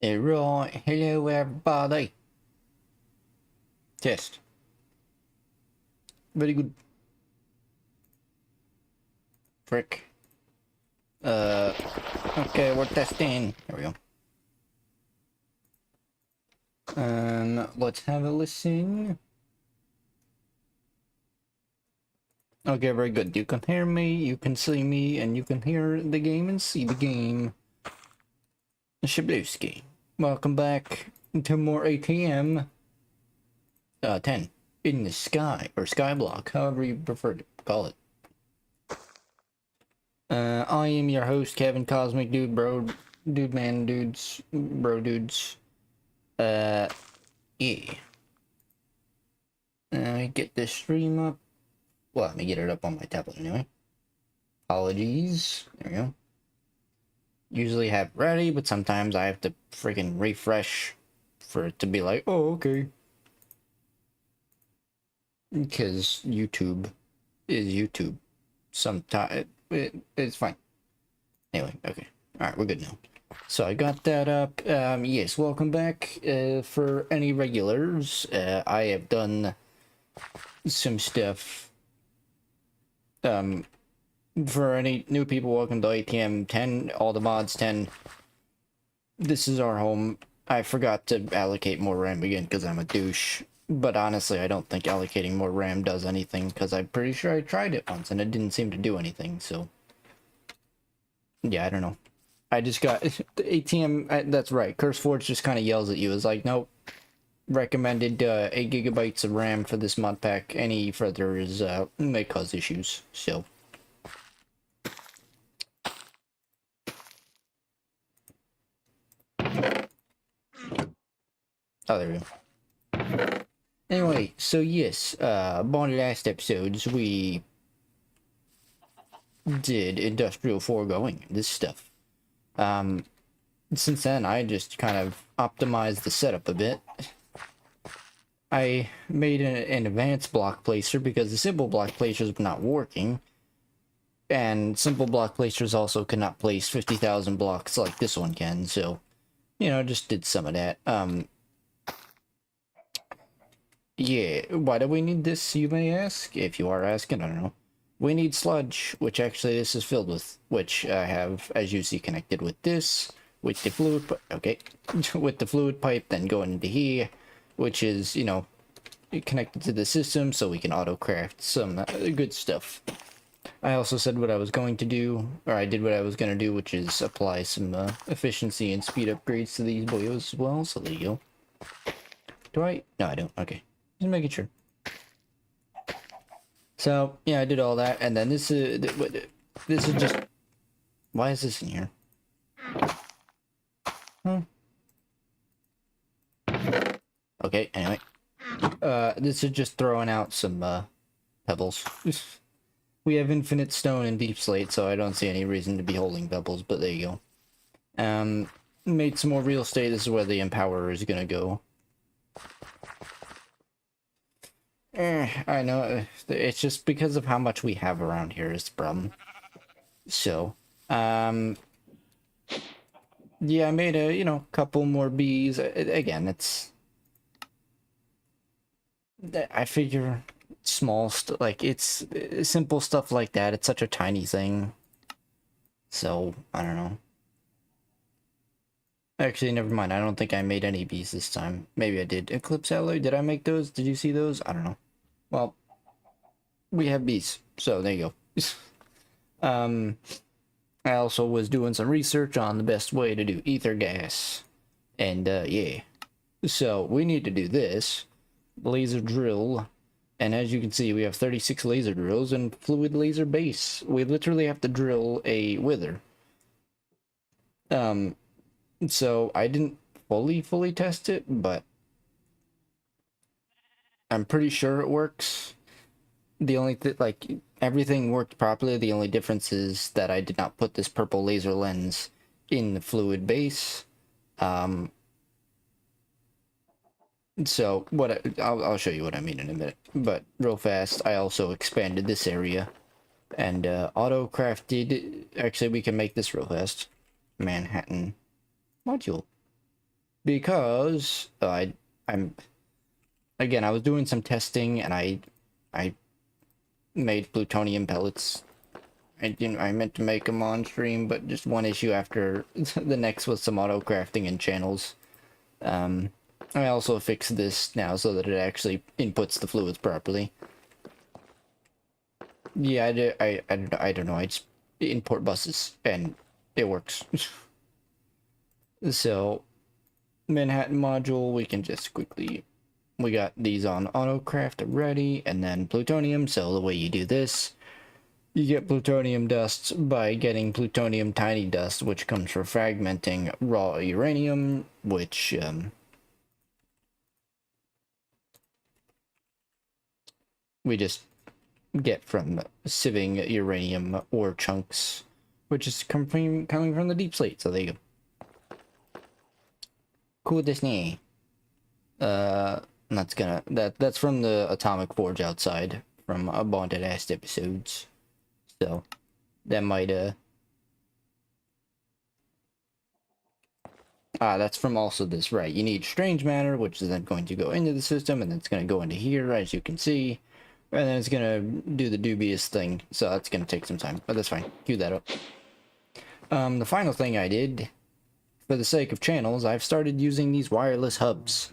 Right, hello everybody. Test. Very good. Frick. Uh, okay, we're testing. There we go. Let's have a listen. Okay, very good. You can hear me, you can see me, and you can hear the game and see the game. Shablowski. Welcome back to more ATM 10 in the sky, or Skyblock, however you prefer to call it. I am your host, Kevin Cosmic Dude, bro, dude, man, dudes, bro, dudes. Yeah. Get this stream up. Well, let me get it up on my tablet anyway. Apologies. There we go. Usually have it ready, but sometimes I have to freaking refresh for it to be like, oh, okay. Because YouTube is YouTube. Sometimes it's fine. Anyway, okay. Alright, we're good now. So I got that up. Yes, welcome back. For any regulars, I have done some stuff. For any new people, welcome to ATM 10, all the mods 10. This is our home. I forgot to allocate more RAM again because I'm a douche. But honestly, I don't think allocating more RAM does anything because I'm pretty sure I tried it once and it didn't seem to do anything, so. Yeah, I don't know. I just got the ATM. That's right. CurseForge just kind of yells at you. It's like, nope. Recommended 8 gigabytes of RAM for this mod pack. Any further is may cause issues. So. Oh, there we go. Anyway, so yes, on the last episodes we did industrial foregoing, this stuff. Since then I just kind of optimized the setup a bit. I made an advanced block placer because the simple block placers were not working. And simple block placers also cannot place 50,000 blocks like this one can, so, you know, just did some of that. Yeah, why do we need this, you may ask? If you are asking, I don't know. We need sludge, which actually this is filled with, which I have, as you see, connected with this, with the fluid, okay, with the fluid pipe, then going into here, which is, you know, connected to the system, so we can auto-craft some good stuff. I also said what I was going to do, or I did what I was going to do, which is apply some efficiency and speed upgrades to these boyos as well, so there you go. Do I? No, I don't. Okay. Just making sure. So, yeah, I did all that, and then this is just... Why is this in here? Huh? Okay, anyway. This is just throwing out some, pebbles. We have infinite stone and deep slate, so I don't see any reason to be holding pebbles, but there you go. Made some more real estate. This is where the Empower is gonna go. I know, it's just because of how much we have around here is the problem. So, yeah, I made a, you know, couple more bees. Again, it's... I figure small stuff, like, it's simple stuff like that. It's such a tiny thing. So, I don't know. Actually, never mind. I don't think I made any bees this time. Maybe I did. Eclipse alloy, did I make those? Did you see those? I don't know. Well, we have bees, so there you go. I also was doing some research on the best way to do ether gas. And, yeah. So, we need to do this. Laser drill. And as you can see, we have 36 laser drills and fluid laser base. We literally have to drill a wither. So I didn't fully test it, but I'm pretty sure it works. The only thing, like, everything worked properly. The only difference is that I did not put this purple laser lens in the fluid base. So what I'll show you what I mean in a minute. But real fast, I also expanded this area and auto crafted. Actually, we can make this real fast. Manhattan module. because I'm again, I was doing some testing and I made plutonium pellets. I meant to make them on stream, but just one issue after the next was some auto crafting and channels. I also fixed this now so that it actually inputs the fluids properly. Yeah, I don't know. I just import buses and it works. So Manhattan module, we can just quickly, we got these on autocraft ready, and then plutonium. So the way you do this, you get plutonium dust by getting plutonium tiny dust, which comes from fragmenting raw uranium, which we just get from sieving uranium ore chunks, which is coming from the deep slate. So there you go. Cool Disney. That's from the atomic forge outside from a bonded ass episodes. So that might that's from also this, right? You need strange matter, which is then going to go into the system, and then it's going to go into here, as you can see, and then it's going to do the dubious thing. So that's going to take some time, but that's fine. Cue that up. The final thing I did, for the sake of channels, I've started using these wireless hubs.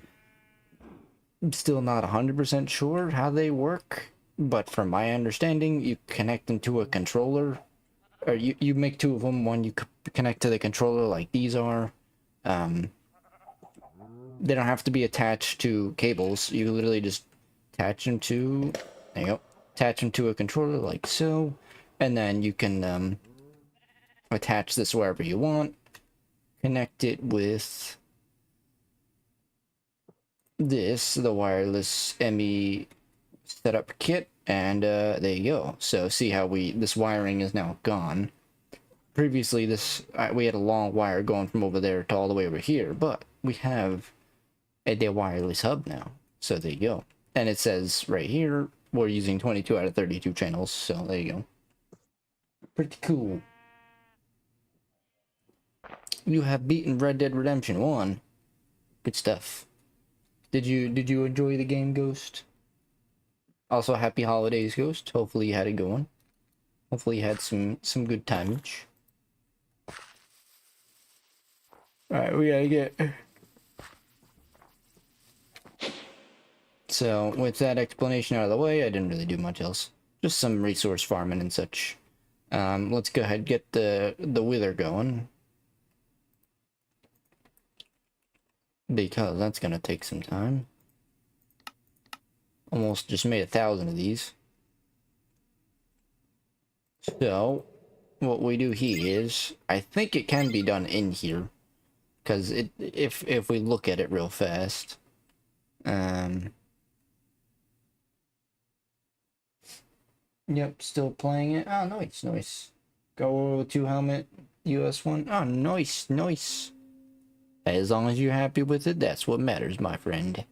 I'm still not 100% sure how they work, but from my understanding, you connect them to a controller, or you make two of them. One you connect to the controller like these are. They don't have to be attached to cables. You literally just attach them to, there you go, attach them to a controller like so, and then you can attach this wherever you want, connect it with this, the wireless ME setup kit, and there you go. So see how this wiring is now gone. Previously we had a long wire going from over there to all the way over here, but we have a wireless hub now. So there you go. And it says right here we're using 22 out of 32 channels, so there you go. Pretty cool. You have beaten Red Dead Redemption 1. Good stuff. Did you enjoy the game, Ghost? Also, happy holidays, Ghost. Hopefully you had it going. Hopefully you had some good times. Alright, we gotta get... So, with that explanation out of the way, I didn't really do much else. Just some resource farming and such. Let's go ahead and get the wither going. Because that's gonna take some time. Almost just made 1,000 of these. So, what we do here is, I think it can be done in here. Because if we look at it real fast. Yep, still playing it. Oh, nice. Go 2 helmet, US 1. Oh, nice. As long as you're happy with it, that's what matters, my friend.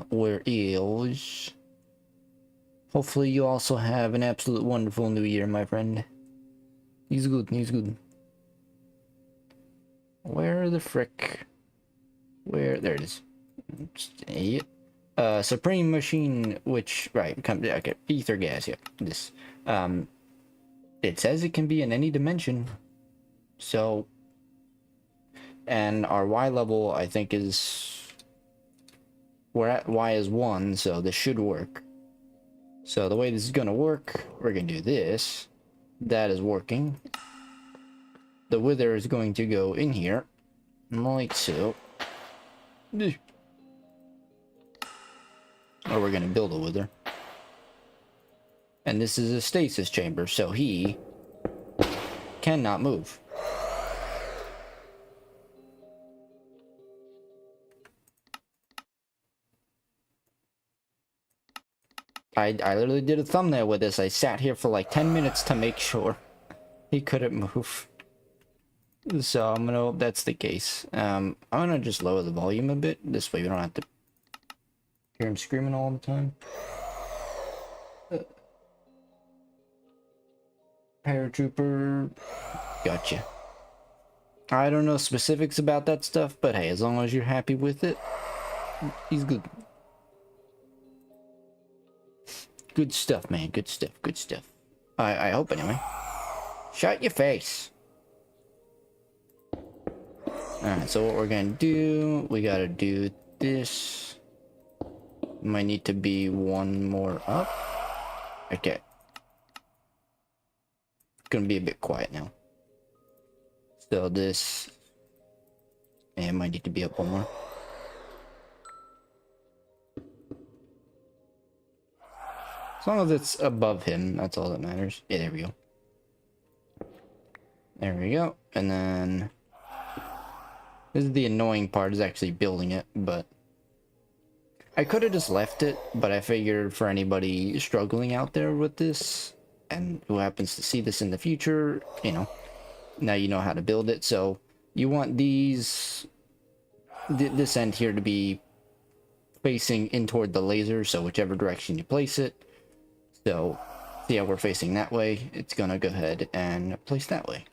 Where is... Hopefully you also have an absolute wonderful new year, my friend. He's good. Where the frick? Where? There it is. Supreme machine, which, right, okay, ether gas, yeah, this. It says it can be in any dimension. So, and our Y level, I think, we're at Y is 1, so this should work. So the way this is gonna work, we're gonna do this. That is working. The wither is going to go in here, like so. Or we're gonna build a wither. And this is a stasis chamber, so he cannot move. I literally did a thumbnail with this. I sat here for like 10 minutes to make sure he couldn't move. So I'm gonna hope that's the case. I'm gonna just lower the volume a bit. This way we don't have to hear him screaming all the time. Paratrooper. Gotcha. I don't know specifics about that stuff, but hey, as long as you're happy with it, he's good. Good stuff, man. Good stuff. Good stuff. I hope anyway. Shut your face. Alright, so what we're gonna do, we gotta do this. Might need to be one more up. Okay. It's gonna be a bit quiet now. So this, and might need to be up one more. As long as it's above him, that's all that matters. Yeah, there we go. There we go. And then this is the annoying part, is actually building it, but I could have just left it, but I figured for anybody struggling out there with this and who happens to see this in the future, you know, now you know how to build it. So you want these, this end here to be facing in toward the laser, so whichever direction you place it. So see how we're facing that way, it's gonna go ahead and place that way.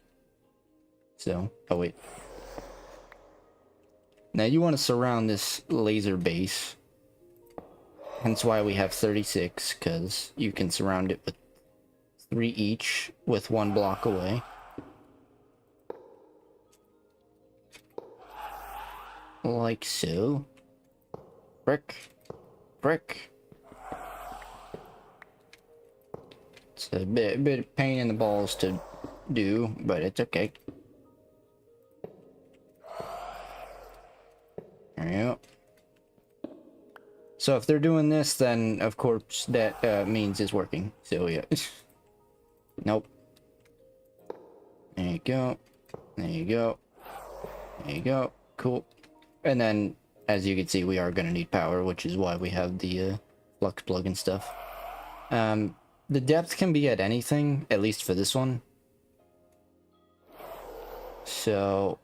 So, oh wait. Now you want to surround this laser base. Hence why we have 36, because you can surround it with 3 each with 1 block away. Like so. Brick. Brick. It's a bit of pain in the balls to do, but it's okay. There you go. So if they're doing this, then of course that means it's working. So yeah. Nope. There you go. There you go. There you go. Cool. And then, as you can see, we are going to need power, which is why we have the flux plug and stuff. The depth can be at anything, at least for this one. So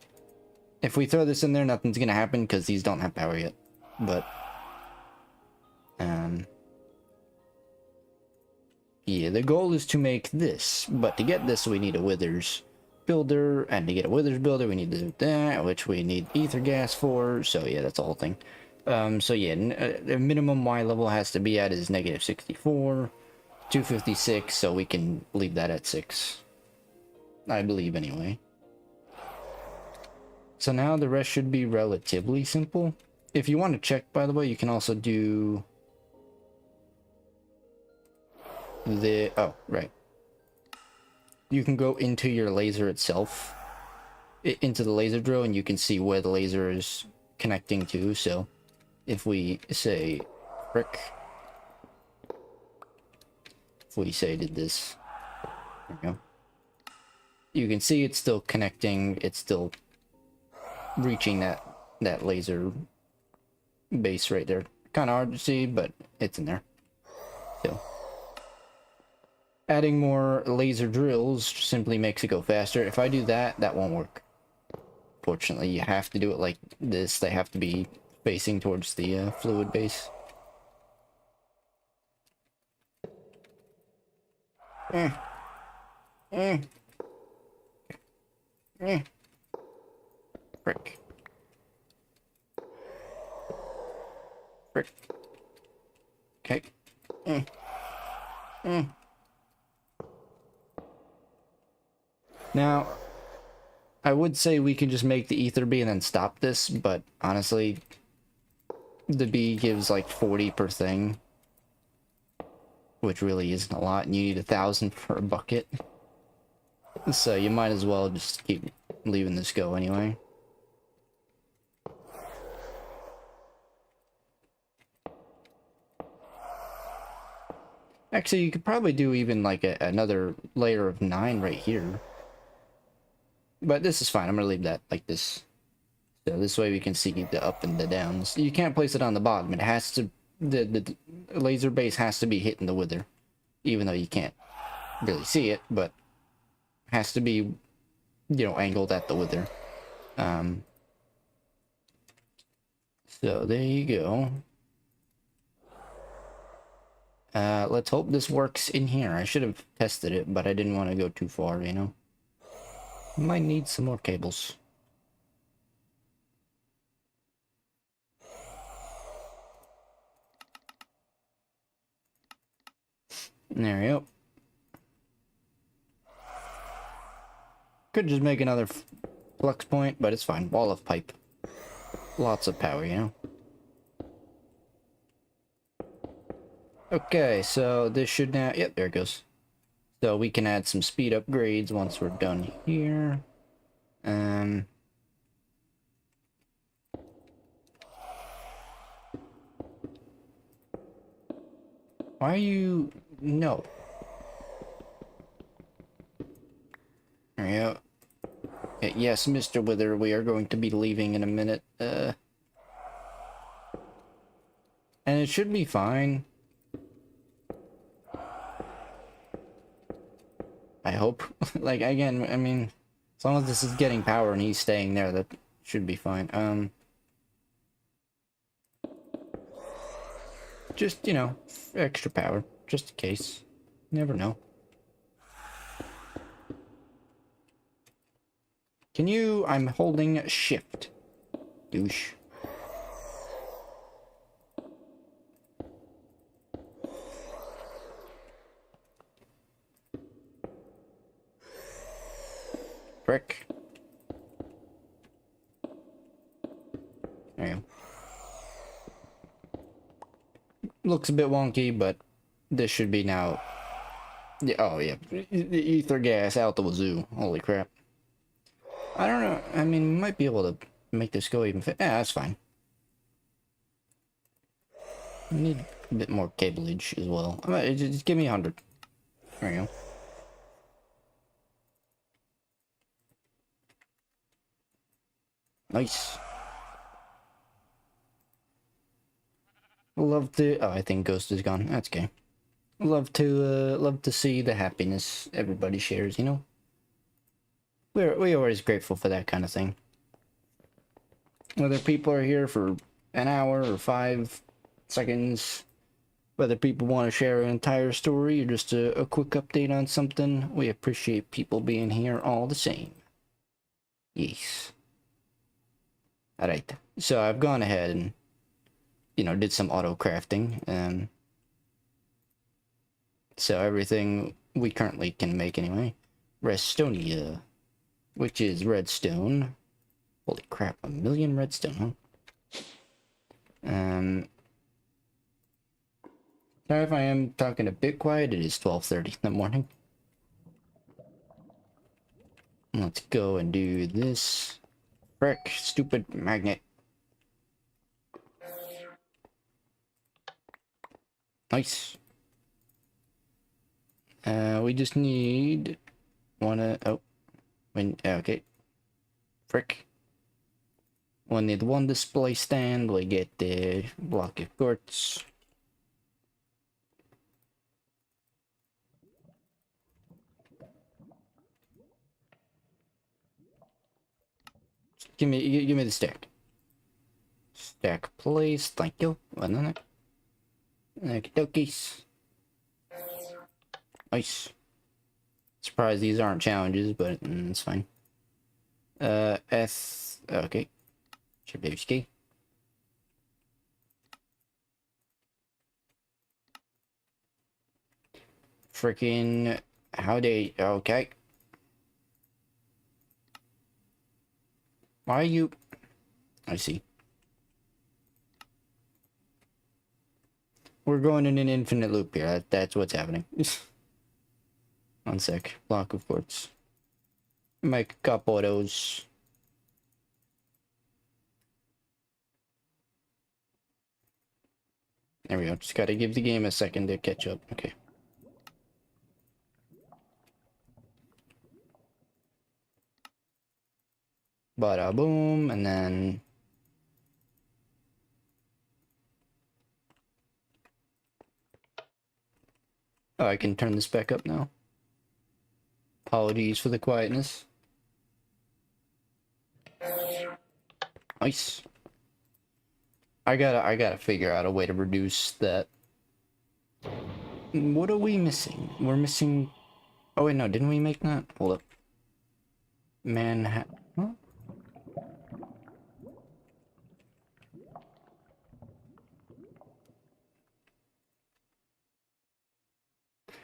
if we throw this in there, nothing's going to happen because these don't have power yet. But yeah, the goal is to make this, but to get this we need a withers builder, and to get a withers builder we need to do that, which we need ether gas for. So yeah, that's the whole thing. So yeah, the minimum Y level has to be at is -64, 256, so we can leave that at 6, I believe anyway. So now the rest should be relatively simple. If you want to check, by the way, you can also do the, oh, right. You can go into your laser itself, into the laser drill, and you can see where the laser is connecting to. So if we say brick, if we say did this, there we go. You can see it's still connecting, it's still reaching that laser base right there. Kind of hard to see, but it's in there. So adding more laser drills simply makes it go faster. If I do that, that won't work. Fortunately, you have to do it like this. They have to be facing towards the fluid base. Frick. Frick. Okay. Now, I would say we can just make the ether bee and then stop this, but honestly, the bee gives like 40 per thing, which really isn't a lot, and you need 1,000 for a bucket. So you might as well just keep leaving this go anyway. Actually, you could probably do even like another layer of 9 right here. But this is fine. I'm going to leave that like this. So this way we can see the up and the downs. You can't place it on the bottom. It has to, the laser base has to be hitting the wither. Even though you can't really see it, but has to be, you know, angled at the wither. So there you go. Let's hope this works in here. I should have tested it, but I didn't want to go too far, you know. Might need some more cables. There we go. Could just make another flux point, but it's fine. Wall of pipe. Lots of power, you know? Okay, so this should now... Yep, there it goes. So we can add some speed upgrades once we're done here. Why are you... No. There we go. Yes, Mr. Wither, we are going to be leaving in a minute. And it should be fine. I hope. Like, again, I mean, as long as this is getting power and he's staying there, that should be fine. Just, you know, extra power, just in case. Never know. Can you... I'm holding shift. Douche. Frick. There you go. Looks a bit wonky, but this should be now... Yeah, oh yeah, the ether gas out the wazoo. Holy crap. I don't know, I mean, we might be able to make this go even yeah, that's fine. We need a bit more cableage as well. Just give me 100. There you go. Nice. Love to... Oh, I think Ghost is gone. That's okay. Love to see the happiness everybody shares, you know? We're always grateful for that kind of thing. Whether people are here for an hour or 5 seconds, whether people want to share an entire story or just a quick update on something, we appreciate people being here all the same. Yes. Alright, so I've gone ahead and, you know, did some auto crafting. So everything we currently can make anyway. Redstonia, which is redstone. Holy crap, 1,000,000 redstone, huh? Sorry if I am talking a bit quiet, it is 12:30 in the morning. Let's go and do this. Frick, stupid magnet. Nice. We just need oh, okay. Frick. We'll need one display stand. We get the block of quartz. Give me the stack. Stack, please. Thank you. Okie dokies. Nice. Surprised these aren't challenges, but it's fine. Okay. Shabibski. Freaking howdy. Okay. Why are you... I see. We're going in an infinite loop here. That's what's happening. 1 sec. Block of quartz. Make a couple of those. There we go. Just gotta give the game a second to catch up. Okay. Bada boom, and then... Oh, I can turn this back up now. Apologies for the quietness. Nice. I gotta figure out a way to reduce that. What are we missing? We're missing... Oh wait, no, didn't we make that? Hold up. Manhattan... Huh?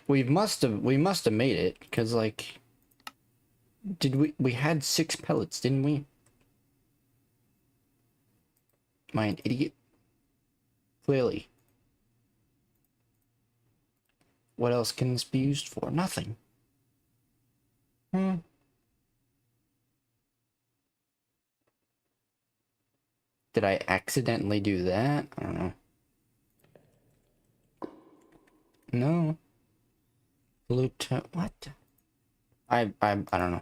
We must have made it, because, like, we had 6 pellets, didn't we? Am I an idiot? Clearly. What else can this be used for? Nothing. Hmm. Did I accidentally do that? I don't know. No. What? I don't know.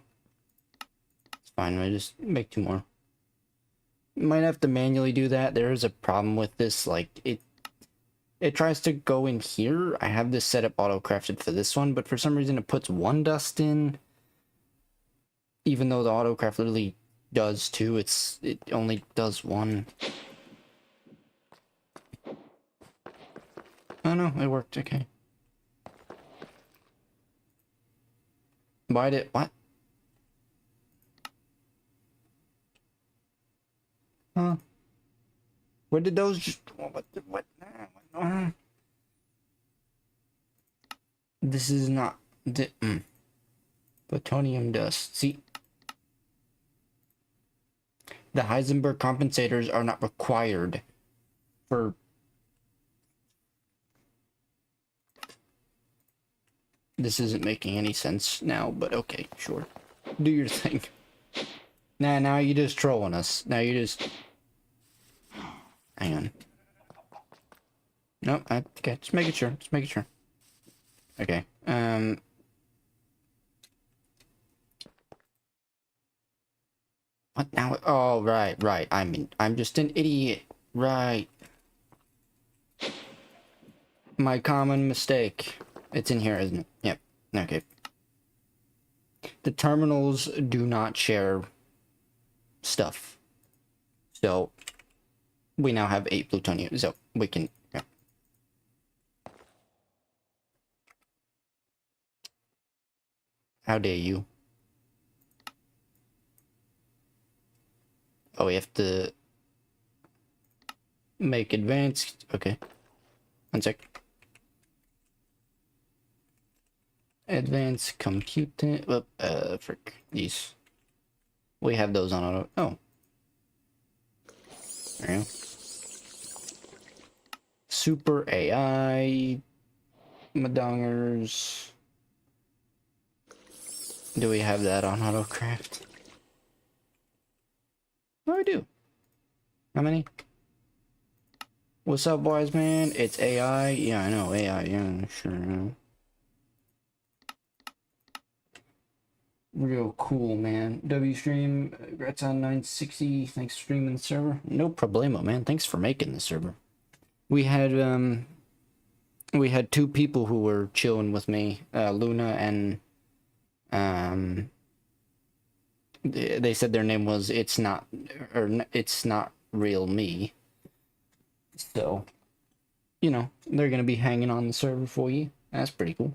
It's fine. I just make 2 more. Might have to manually do that. There is a problem with this. Like, it tries to go in here. I have this set up auto-crafted for this one, but for some reason it puts 1 dust in. Even though the auto-craft literally does 2, it only does 1. Oh no, it worked. Okay. Why did... What? Huh? Where did those just... What? This is not... Plutonium dust. See? The Heisenberg compensators are not required for... This isn't making any sense now, but okay, sure. Do your thing. Nah, now you're just trolling us. Now you just... Hang on. Nope, okay, just making sure. Just making sure. Okay, What now? Oh, right. I'm just an idiot. Right. My common mistake. It's in here, isn't it? Yep. Okay. The terminals do not share stuff. So, we now have 8 plutonium, so we can... Yeah. How dare you? Oh, we have to... make advanced... Okay. 1 sec. Advanced computing... frick. These. We have those on auto... Oh. There you go. Super AI... Madongers... Do we have that on autocraft? Oh, I do. How many? What's up, boys, man? It's AI. Yeah, I know, AI. Yeah, sure. Real cool, man. W stream, congrats on 960. Thanks for streaming the server. No problemo, man. Thanks for making the server. We had 2 people who were chilling with me, Luna and they said their name was It's Not Real Me. So, you know, they're gonna be hanging on the server for you. That's pretty cool.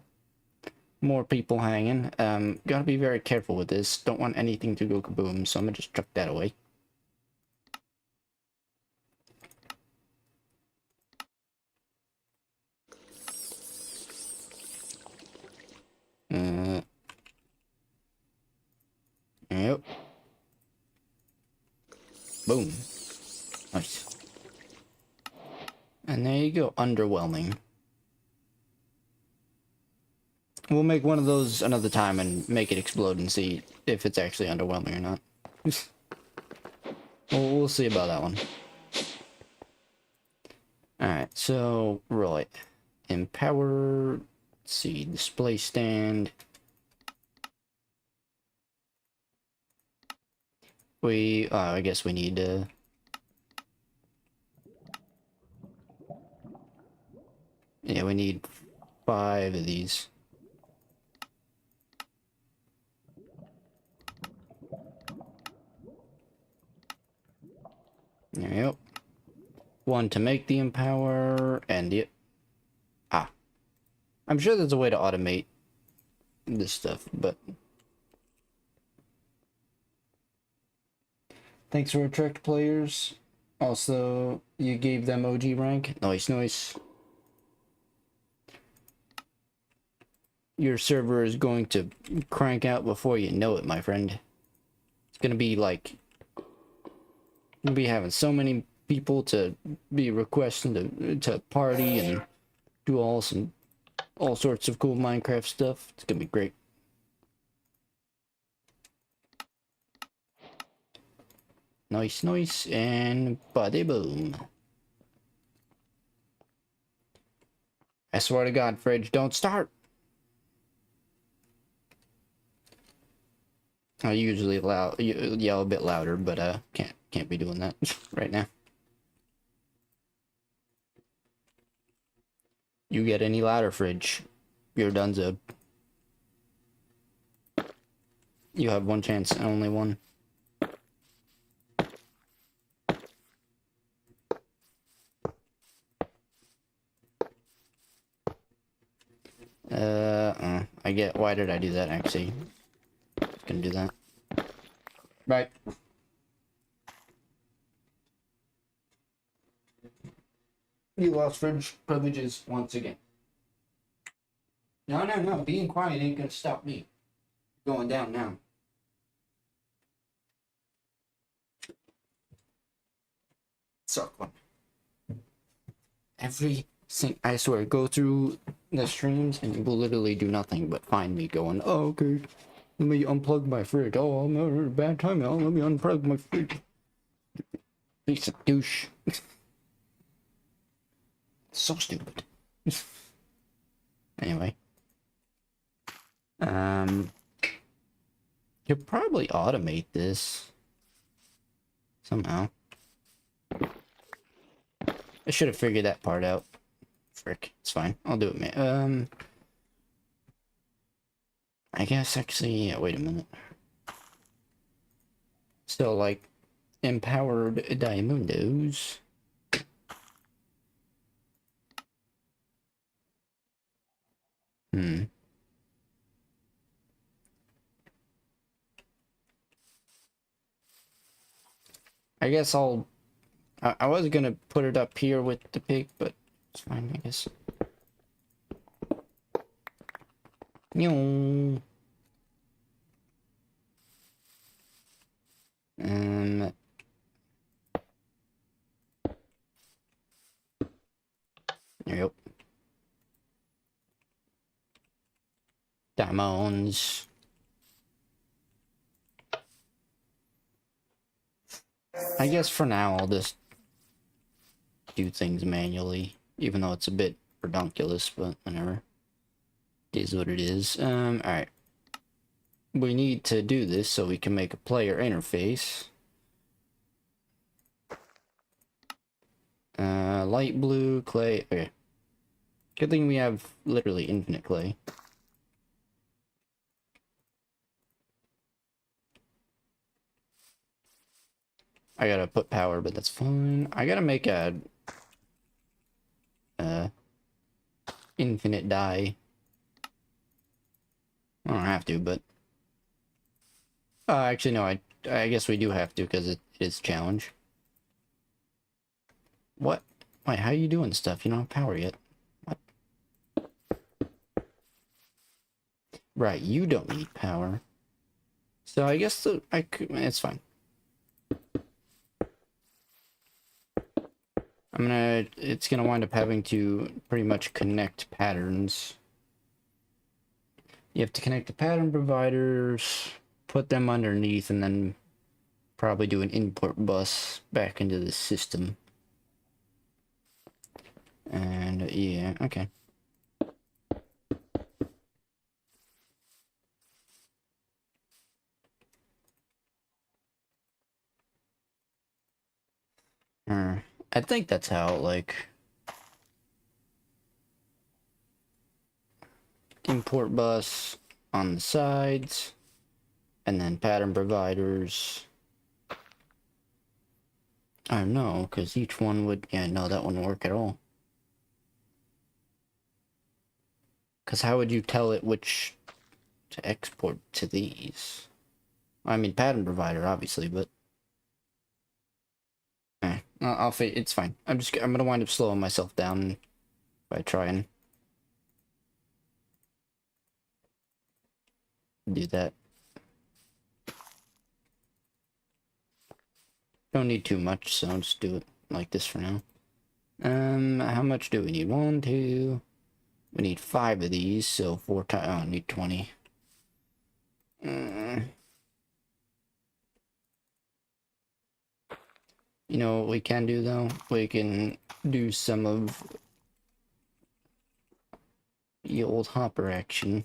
More people hanging. Gotta be very careful with this. Don't want anything to go kaboom, so I'm gonna just chuck that away. Yep. Boom. Nice. And there you go. Underwhelming. We'll make one of those another time and make it explode and see if it's actually underwhelming or not. We'll see about that one. Alright, so, right. Empower, let's see, display stand. I guess we need yeah, we need 5 of these. There we go. 1 to make the empower, and the... I'm sure there's a way to automate this stuff, but... Thanks for attract players. Also, you gave them OG rank. Nice, nice. your server is going to crank out before you know it, my friend. It's gonna be like, you'll be having so many people to be requesting to party and do all sorts of cool Minecraft stuff. It's gonna be great. Nice, nice, and bada boom. I swear to God, fridge, don't start. I usually yell a bit louder, but can't be doing that right now. You get any louder, fridge, you're donezo. You have one chance and only one. I get, why did I do that actually? Just gonna do that. Right. You lost fridge privileges once again. No, being quiet ain't gonna stop me. Going down now. Suck one. I swear, go through the streams and you will literally do nothing but find me going, oh, okay, let me unplug my fridge. Oh, I'm having a bad time now. Let me unplug my fridge. Piece of douche. So stupid. Anyway. You'll probably automate this somehow. I should have figured that part out. Frick, it's fine. I'll do it, man. I guess actually, yeah, wait a minute. Still, like, empowered diamondos. I guess I was gonna put it up here with the pig, but it's fine, I guess. There you go. Diamonds. I guess for now I'll just do things manually, even though it's a bit redonkulous, but whatever. It is what it is. Alright. We need to do this so we can make a player interface. Light blue, clay. Okay. Good thing we have literally infinite clay. I gotta put power, but that's fine. I gotta make a infinite die. I don't have to, but actually no, I guess we do have to because it is challenge. What? Wait, how are you doing stuff? You don't have power yet. What? Right, you don't need power. So I guess it's fine. It's gonna wind up having to pretty much connect patterns. You have to connect the pattern providers, put them underneath, and then probably do an import bus back into the system. And yeah, okay. I think that's how, like, import bus on the sides, and then pattern providers. I don't know, because each one would, yeah, no, that wouldn't work at all. Because how would you tell it which to export to these? I mean, pattern provider, obviously, but it's fine. I'm gonna wind up slowing myself down by trying. Do that. Don't need too much, so I'll just do it like this for now. How much do we need? 1, 2. We need 5 of these, so 4 times. Oh, I need 20. You know what we can do though? We can do some of the old hopper action.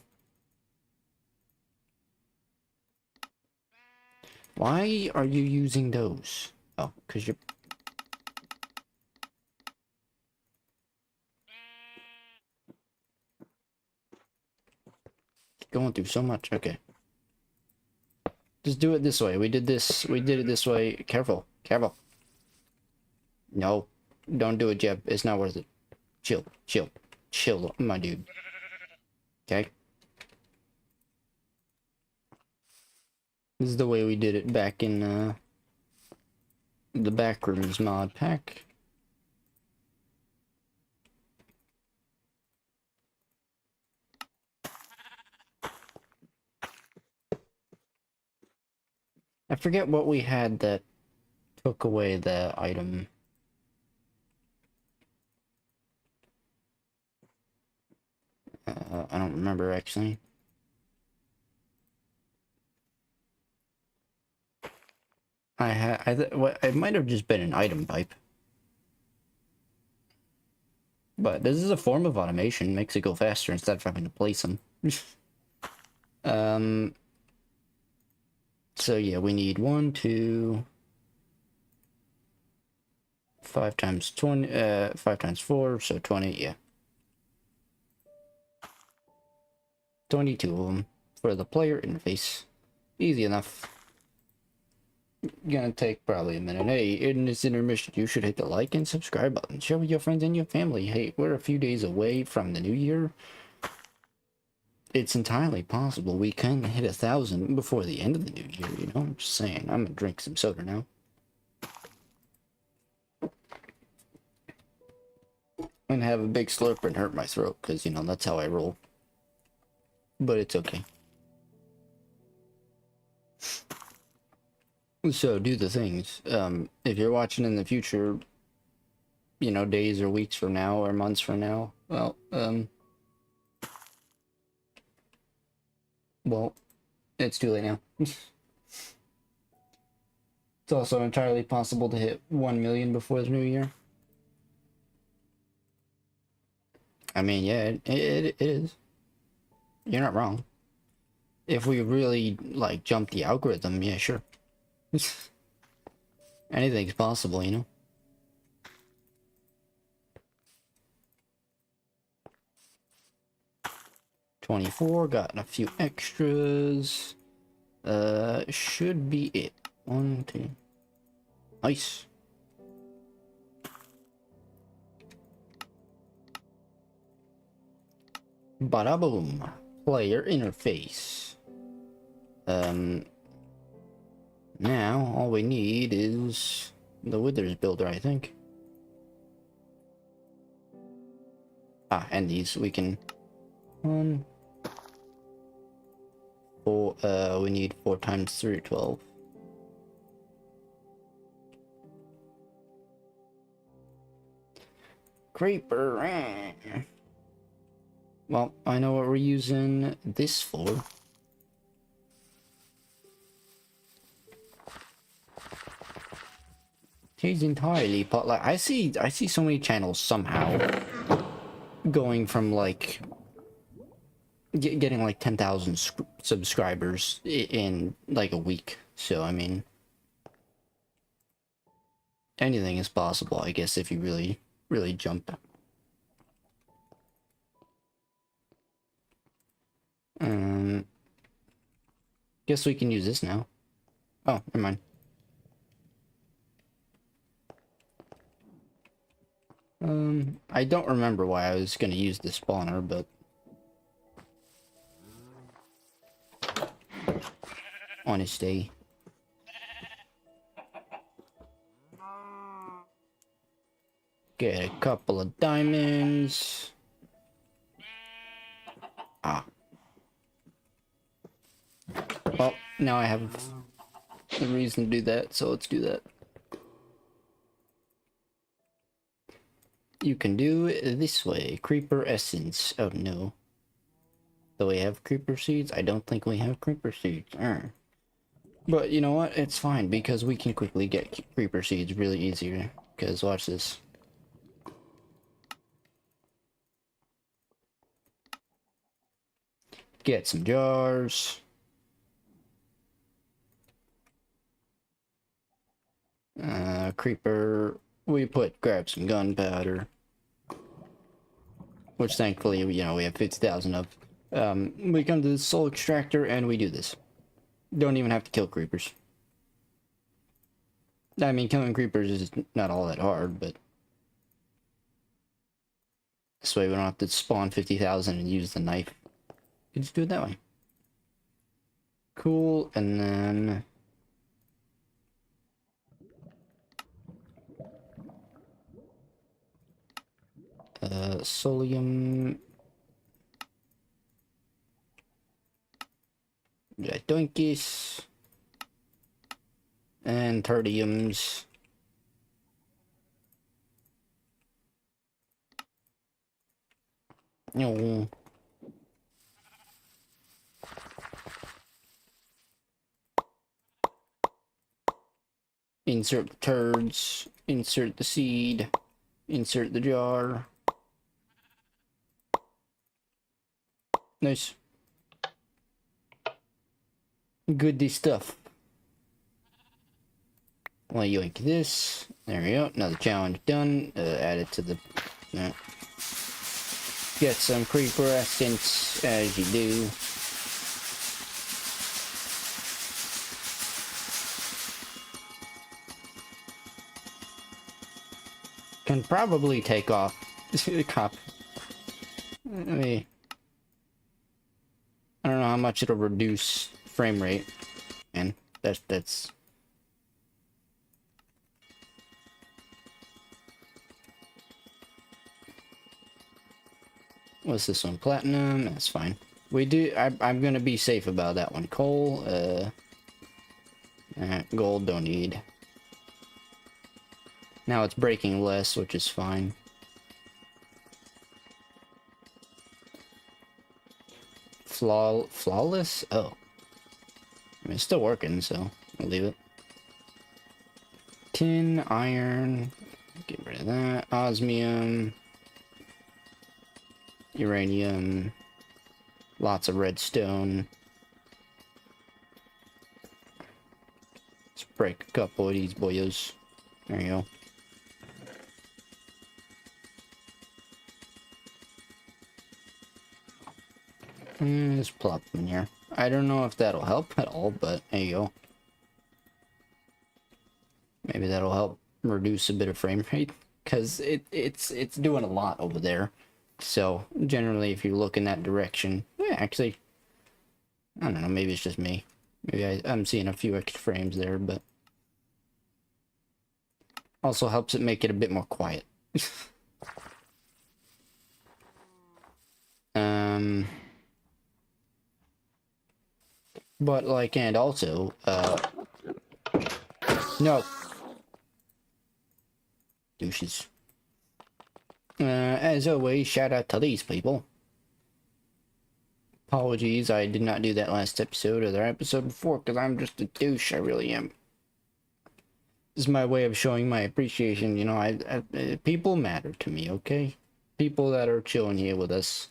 Why are you using those? Oh, because you're going through so much. Okay. Just do it this way. We did it this way. Careful. Careful. No. Don't do it, Jeb. It's not worth it. Chill. Chill. Chill, my dude. Okay? This is the way we did it back in, the Backrooms mod pack. I forget what we had that took away the item. I don't remember actually. It might have just been an item type. But this is a form of automation, makes it go faster instead of having to place them. So yeah, we need 1, 2, 5 times 20, 5 times 4, so 20, yeah. 22 of them for the player interface. Easy enough. Gonna take probably a minute. Hey, in this intermission, you should hit the like and subscribe button. Share with your friends and your family. Hey, we're a few days away from the new year. It's entirely possible we can hit 1,000 before the end of the new year, you know? I'm just saying. I'm gonna drink some soda now. And have a big slurp and hurt my throat, because, you know, that's how I roll. But it's okay. So, do the things. If you're watching in the future, you know, days or weeks from now or months from now, well, it's too late now. It's also entirely possible to hit 1 million before the new year. I mean, yeah, it is. You're not wrong. If we really, like, jump the algorithm, yeah, sure. Anything's possible, you know? $24, got a few extras. Should be it. 1, 2. Nice. Bada boom. Player interface. Now all we need is the Withers builder, I think. Ah, and these we can 1, 4. We need 4 times 3, 12. Creeper. Well, I know what we're using this for. He's entirely, but like I see so many channels somehow going from like getting like 10,000 subscribers in like a week. So I mean, anything is possible, I guess, if you really jump. Guess we can use this now. Oh, never mind. I don't remember why I was gonna use the spawner, but honesty. Get a couple of diamonds. Ah. Now I have the reason to do that, so let's do that. You can do it this way. Creeper essence. Oh no. Do we have creeper seeds? I don't think we have creeper seeds. But you know what? It's fine because we can quickly get creeper seeds really easier. Because watch this. Get some jars. Creeper. We grab some gunpowder. Which thankfully, you know, we have 50,000 of. We come to the soul extractor and we do this. Don't even have to kill creepers. I mean, killing creepers is not all that hard, but this way we don't have to spawn 50,000 and use the knife. You just do it that way. Cool, and then... Solium... Yeah, doinkies. And tertiums. No. Insert the turds. Insert the seed. Insert the jar. Nice. Goody stuff. Well, yoink this. There we go. Another challenge done. Add it to the... Get some creeper essence, as you do. Can probably take off the cop. I mean, I don't know how much it'll reduce frame rate, and that's. What's this one? Platinum. That's fine. We do. I'm gonna be safe about that one. Coal. Gold don't need. Now it's breaking less, which is fine. Flawless? Oh. I mean, it's still working, so I'll leave it. Tin, iron, get rid of that. Osmium, uranium, lots of redstone. Let's break a couple of these boyos. There you go. Just plop them in here. I don't know if that'll help at all, but there you go. Maybe that'll help reduce a bit of frame rate, because it's doing a lot over there. So generally, if you look in that direction, yeah, actually, I don't know. Maybe it's just me. Maybe I'm seeing a few extra frames there, but also helps it make it a bit more quiet. But like, and also, no. Douches. As always, shout out to these people. Apologies, I did not do that last episode or the episode before, because I'm just a douche, I really am. This is my way of showing my appreciation, you know, people matter to me, okay? People that are chilling here with us.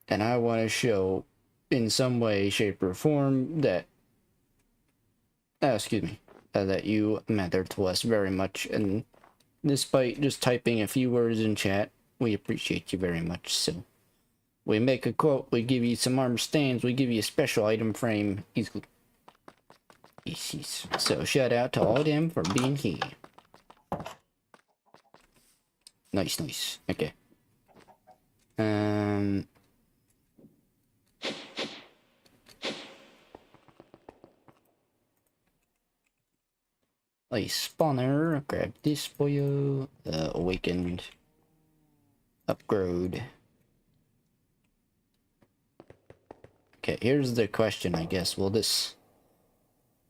And I want to show, in some way, shape, or form, that, that you matter to us very much, and despite just typing a few words in chat, we appreciate you very much, so. We make a quote, we give you some armor stands, we give you a special item frame. So shout out to all of them for being here. Nice, nice. Okay. A spawner, grab this boyo, awakened, upgrade. Okay, here's the question, I guess. Will this...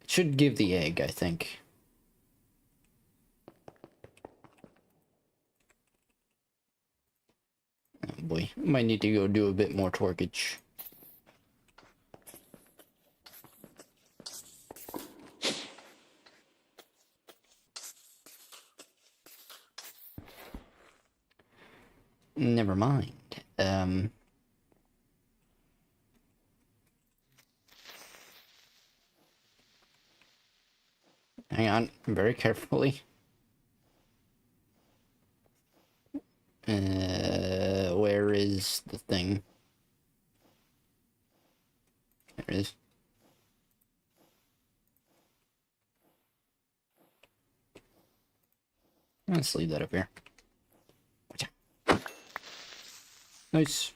It should give the egg, I think. Oh boy, might need to go do a bit more torquage. Never mind. Hang on, very carefully. Where is the thing? There it is. Let's leave that up here. Nice.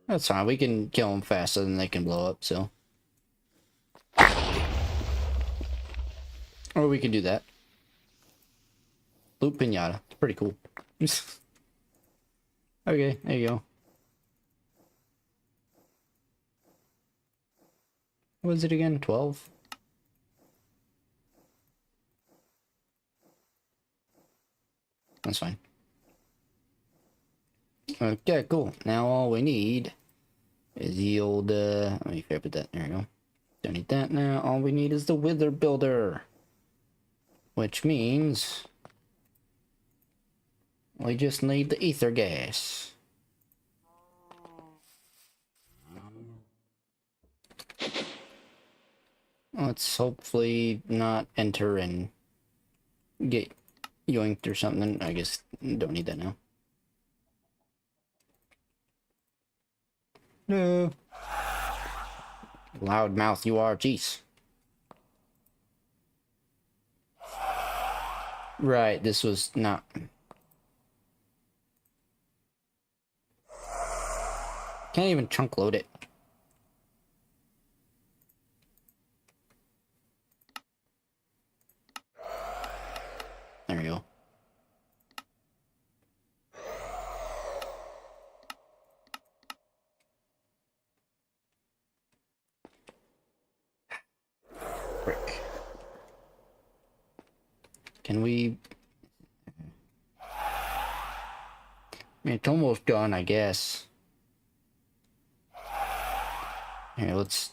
That's fine. We can kill them faster than they can blow up, so. Or we can do that. Loot pinata. It's pretty cool. Okay, there you go. What was it again? 12? That's fine. Okay, cool. Now all we need is the old, let me grab that. There we go. Don't need that now. All we need is the wither builder. Which means we just need the ether gas. Let's hopefully not enter and get yoinked or something. I guess don't need that now. No. Loudmouth you are, jeez. Right, this was not... Can't even chunk load it. There we go. Frick. Can we... I mean, it's almost done, I guess. Here, let's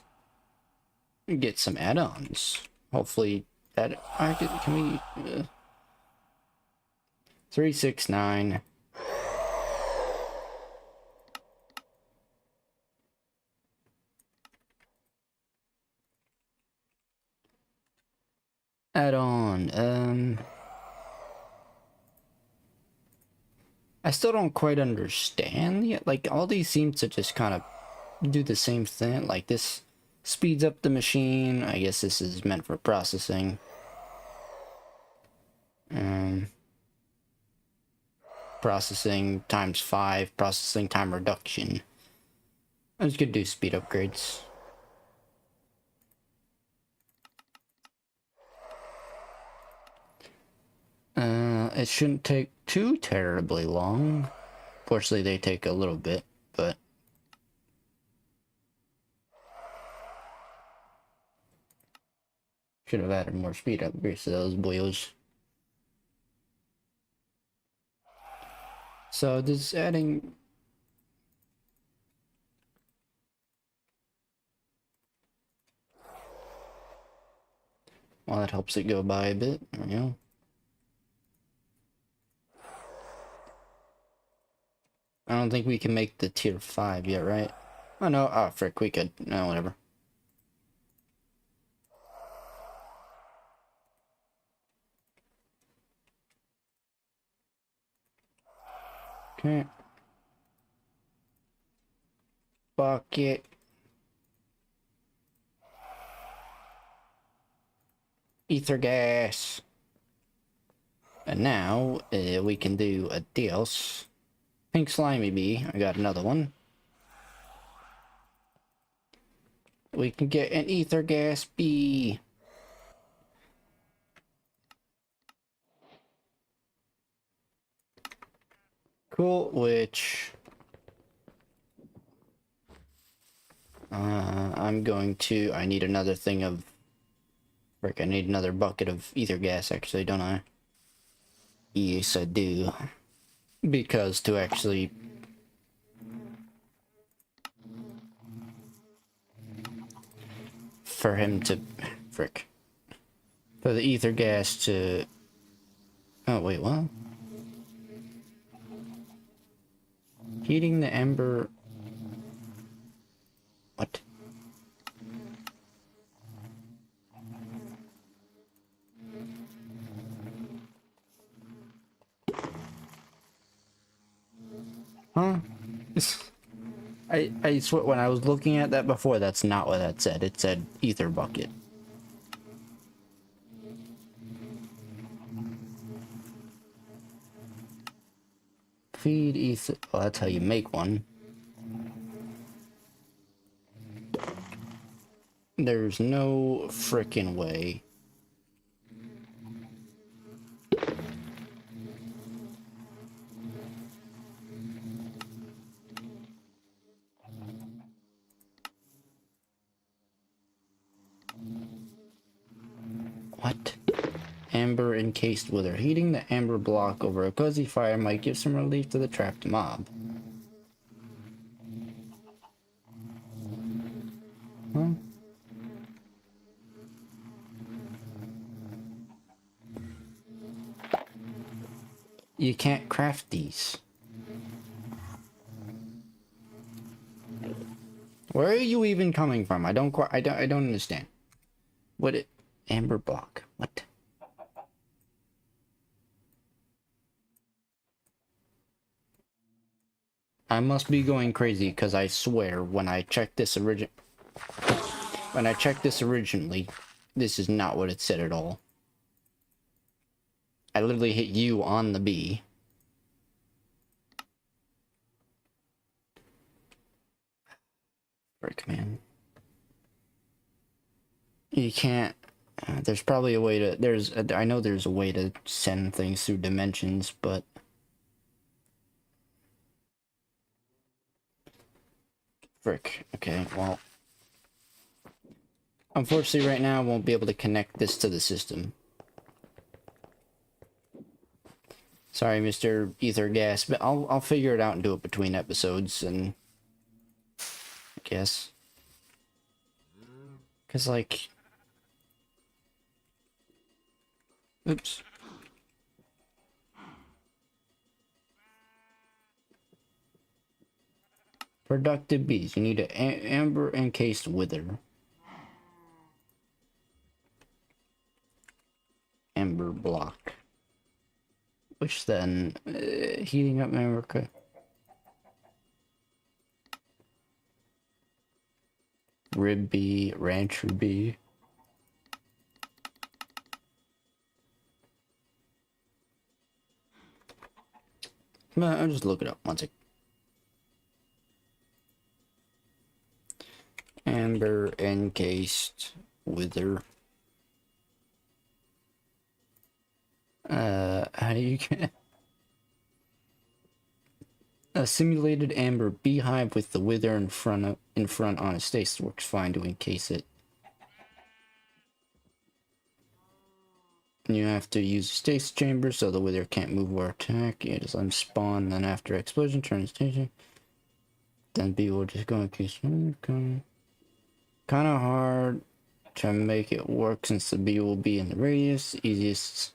get some add-ons. Hopefully that... Can we... 369. Add-on. I still don't quite understand yet. Like, all these seem to just kind of do the same thing. Like, this speeds up the machine. I guess this is meant for processing. Processing times 5, processing time reduction. I'm just gonna do speed upgrades. It shouldn't take too terribly long. Fortunately, they take a little bit, but... Should have added more speed upgrades to those boys. So this adding... Well, that helps it go by a bit. There we go. I don't think we can make the tier 5 yet, right? Oh no, oh frick, we could. No, whatever. Okay. Bucket. Ether gas. And now, we can do a deals. Pink slimy bee. I got another one. We can get an ether gas bee. Cool, which... I need another thing of... Frick, I need another bucket of ether gas, actually, don't I? Yes, I do. Because to actually... For him to... Frick. For the ether gas to... Oh, wait, what? Heating the ember... What? Huh? I swear, when I was looking at that before, that's not what that said. It said ether bucket. Feed ether... Oh, that's how you make one. There's no frickin' way. What? Amber encased wither. Heating the amber block over a cozy fire might give some relief to the trapped mob. Huh? You can't craft these. Where are you even coming from? I don't understand. What it... Amber block. What? I must be going crazy because I swear when I checked this originally, this is not what it said at all. I literally hit U on the B. Frick, man. You can't... there's probably a way to... I know there's a way to send things through dimensions, but... Frick. Okay, well... Unfortunately, right now, I won't be able to connect this to the system. Sorry, Mr. Ether Gas, but I'll figure it out and do it between episodes, and... I guess. Because, like... Oops. Productive bees. You need an amber encased wither. Amber block. Which then... heating up America. Rib bee, rancher bee. I'll just look it up. One sec. Amber encased wither. How do you get a simulated amber beehive with the wither in front on a stasis works fine to encase it. You have to use a stasis chamber so the wither can't move or attack. It is unspawn, then after explosion, turn its station. Then bee will just go in case. Kind of hard to make it work since the bee will be in the radius. Easiest.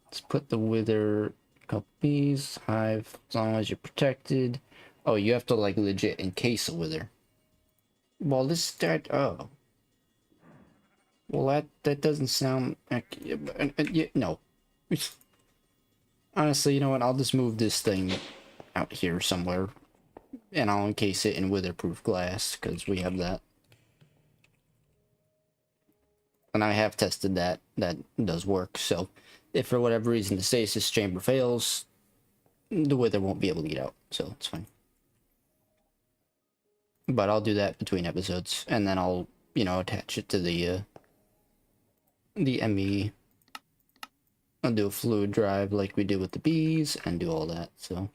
Let's put the wither. Couple bees, hive, as long as you're protected. Oh, you have to like legit encase a wither. Well, oh. Well, that doesn't sound like, no. Honestly, you know what? I'll just move this thing out here somewhere, and I'll encase it in wither-proof glass because we have that. And I have tested that. That does work. So, if for whatever reason the stasis chamber fails, the wither won't be able to get out. So it's fine. But I'll do that between episodes, and then I'll, you know, attach it to the ME. I'll do a fluid drive like we did with the bees, and do all that, so.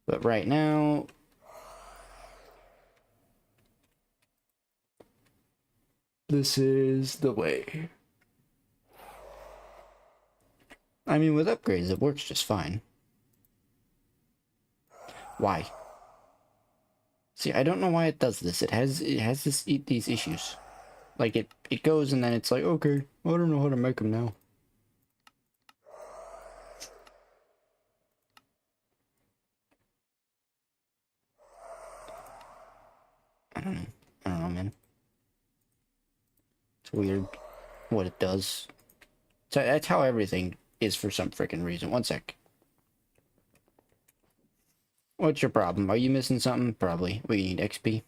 But right now, this is the way. I mean, with upgrades, it works just fine. Why? See, I don't know why it does this. It has these issues. Like it goes and then it's like, okay, I don't know how to make them now. I don't know. I don't know, man. It's weird what it does. So that's how everything is for some freaking reason. One sec. What's your problem? Are you missing something? Probably. We need XP.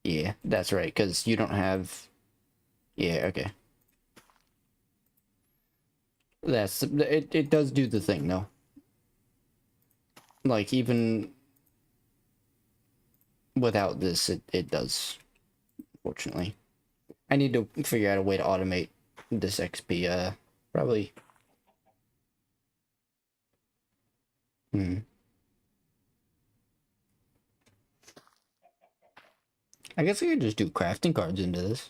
Yeah, that's right, because you don't have... Yeah, okay. It does do the thing, though. Like, even without this, it does. Fortunately. I need to figure out a way to automate this XP, probably... I guess I could just do crafting cards into this.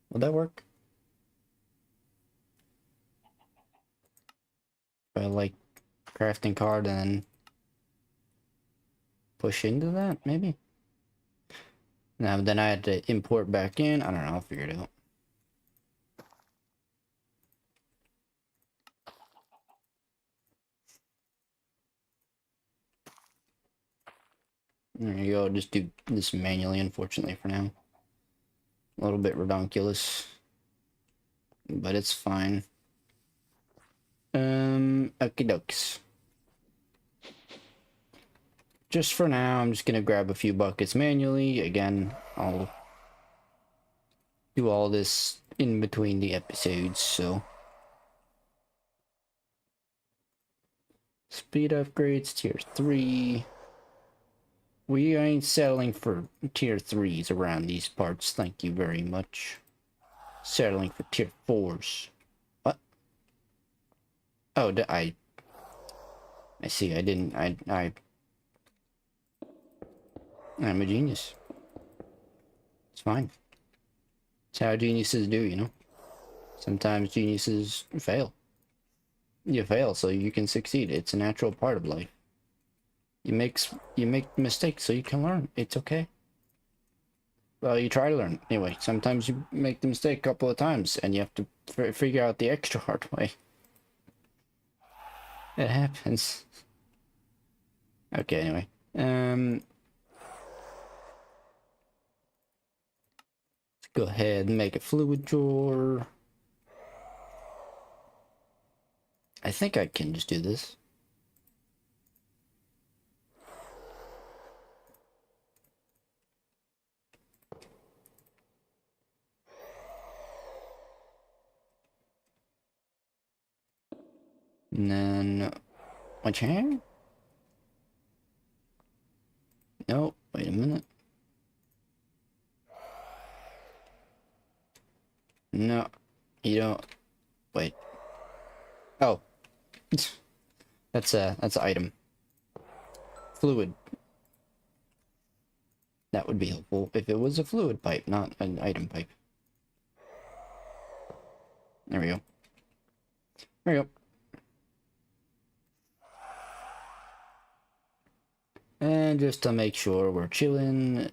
Would that work? If I like crafting card and then push into that, maybe? Now then I had to import back in. I don't know, I'll figure it out. There you go, just do this manually, unfortunately, for now. A little bit redonkulous. But it's fine. Okie dokes. Just for now, I'm just gonna grab a few buckets manually. Again, I'll do all this in between the episodes, so. Speed upgrades, tier 3. We ain't settling for tier 3s around these parts, thank you very much. Settling for tier 4s. What? Oh, I see, I didn't, I'm a genius. It's fine. It's how geniuses do, you know? Sometimes geniuses fail. You fail so you can succeed. It's a natural part of life. You make mistakes so you can learn. It's okay. Well, you try to learn. Anyway, sometimes you make the mistake a couple of times and you have to figure out the extra hard way. It happens. Okay, anyway. Let's go ahead and make a fluid drawer. I think I can just do this. And then, what's here? No, wait a minute. No, you don't. Wait. Oh, that's an item. Fluid. That would be helpful if it was a fluid pipe, not an item pipe. There we go. There we go. And just to make sure we're chilling,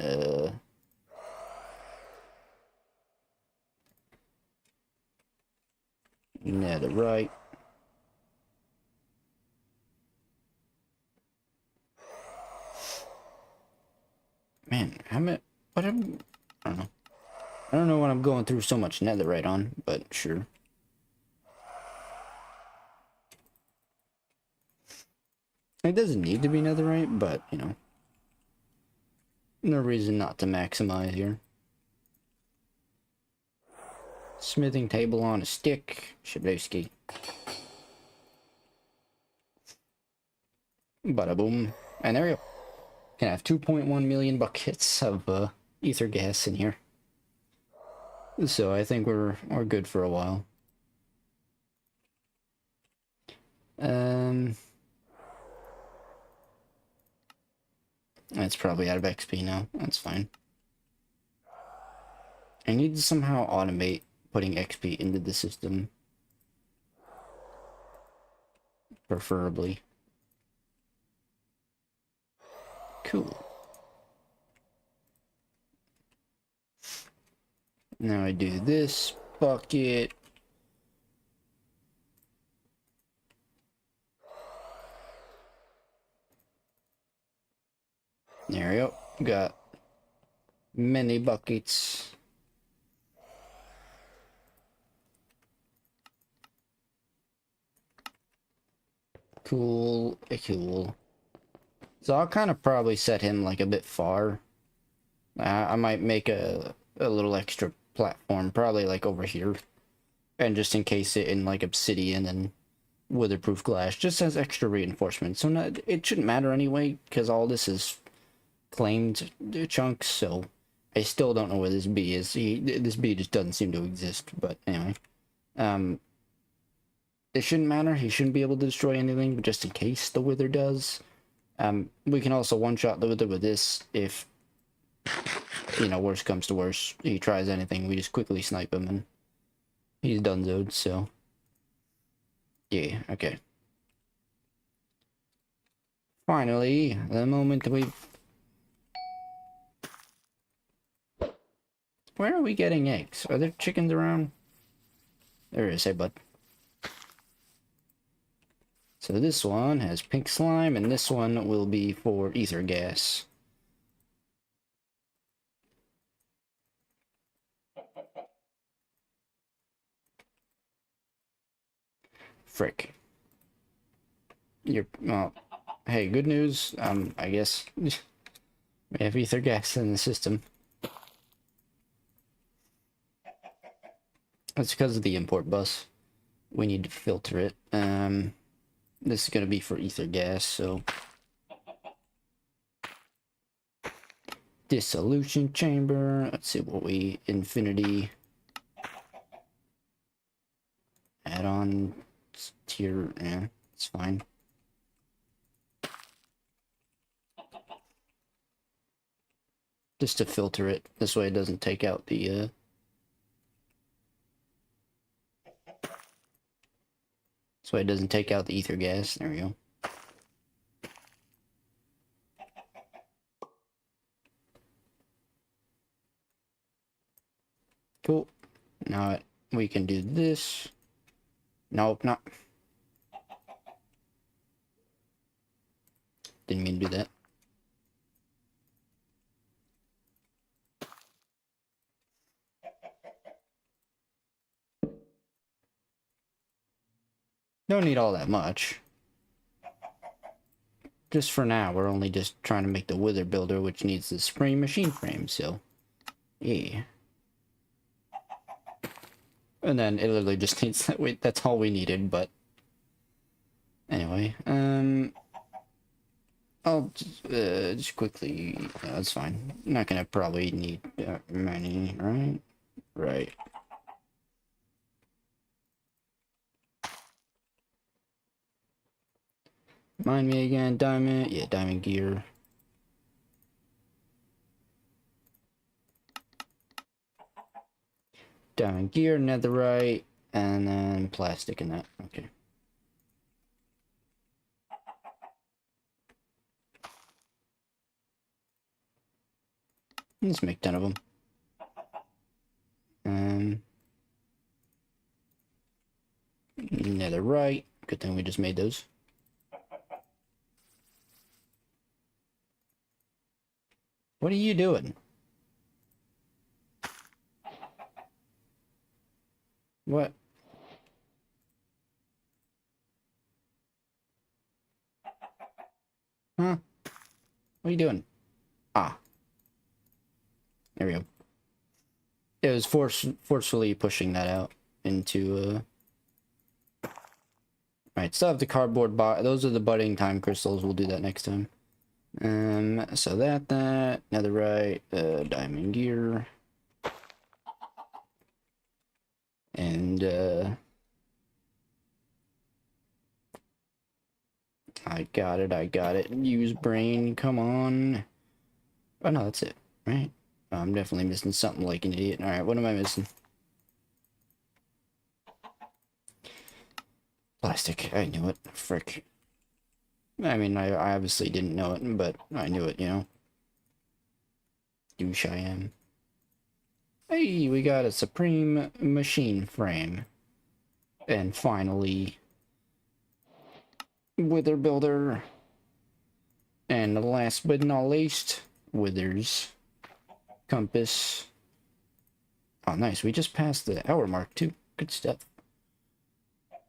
netherite. Man, I don't know. I don't know what I'm going through so much netherite on, but sure. It doesn't need to be netherite, but, you know. No reason not to maximize here. Smithing table on a stick. Shabowski. Bada boom. And there we go. Can have 2.1 million buckets of ether gas in here. So I think we're good for a while. It's probably out of XP now. That's fine. I need to somehow automate putting XP into the system. Preferably. Cool. Now I do this bucket. There we go. Got many buckets. Cool. Cool. So I'll kind of probably set him like a bit far. I might make a little extra platform, probably like over here. And just encase it in like obsidian and weatherproof glass, just as extra reinforcement. So it shouldn't matter anyway, because all this is claimed chunks, so I still don't know where this bee is. This bee just doesn't seem to exist, but anyway. It shouldn't matter. He shouldn't be able to destroy anything, but just in case the wither does. We can also one-shot the wither with this if, you know, worst comes to worst. He tries anything, we just quickly snipe him and he's donezoed, so. Yeah, okay. Finally, the moment we've... Where are we getting eggs? Are there chickens around? There is, hey bud. So this one has pink slime, and this one will be for ether gas. Frick. Well, hey, good news. I guess we have ether gas in the system. That's because of the import bus. We need to filter it. This is going to be for ether gas, so... Dissolution chamber. Let's see what we... Infinity... Add on... Tier... Yeah, it's fine. Just to filter it. This way it doesn't take out the, So it doesn't take out the ether gas. There we go. Cool. Now we can do this. Nope, not. Didn't mean to do that. Don't need all that much. Just for now, we're only just trying to make the wither builder, which needs the spring machine frame, so... Yeah. And then it literally just needs that. Wait, that's all we needed, but... Anyway, I'll just quickly... that's fine. I'm not gonna probably need many, right? Right. Remind me again, diamond. Yeah, diamond gear. Diamond gear, netherite, and then plastic in that. Okay. Let's make 10 of them. Netherite. Good thing we just made those. What are you doing? What? Huh? What are you doing? Ah. There we go. It was forcefully pushing that out into, Right, still have the cardboard those are the budding time crystals. We'll do that next time. So that, netherite, diamond gear. And, I got it. Use brain, come on. Oh no, that's it, right? Oh, I'm definitely missing something like an idiot. Alright, what am I missing? Plastic. I knew it. Frick. I mean, I obviously didn't know it, but I knew it, you know? Douche I am. Hey, we got a Supreme machine frame. And finally, Wither Builder. And last but not least, Wither's Compass. Oh, nice. We just passed the hour mark, too. Good stuff.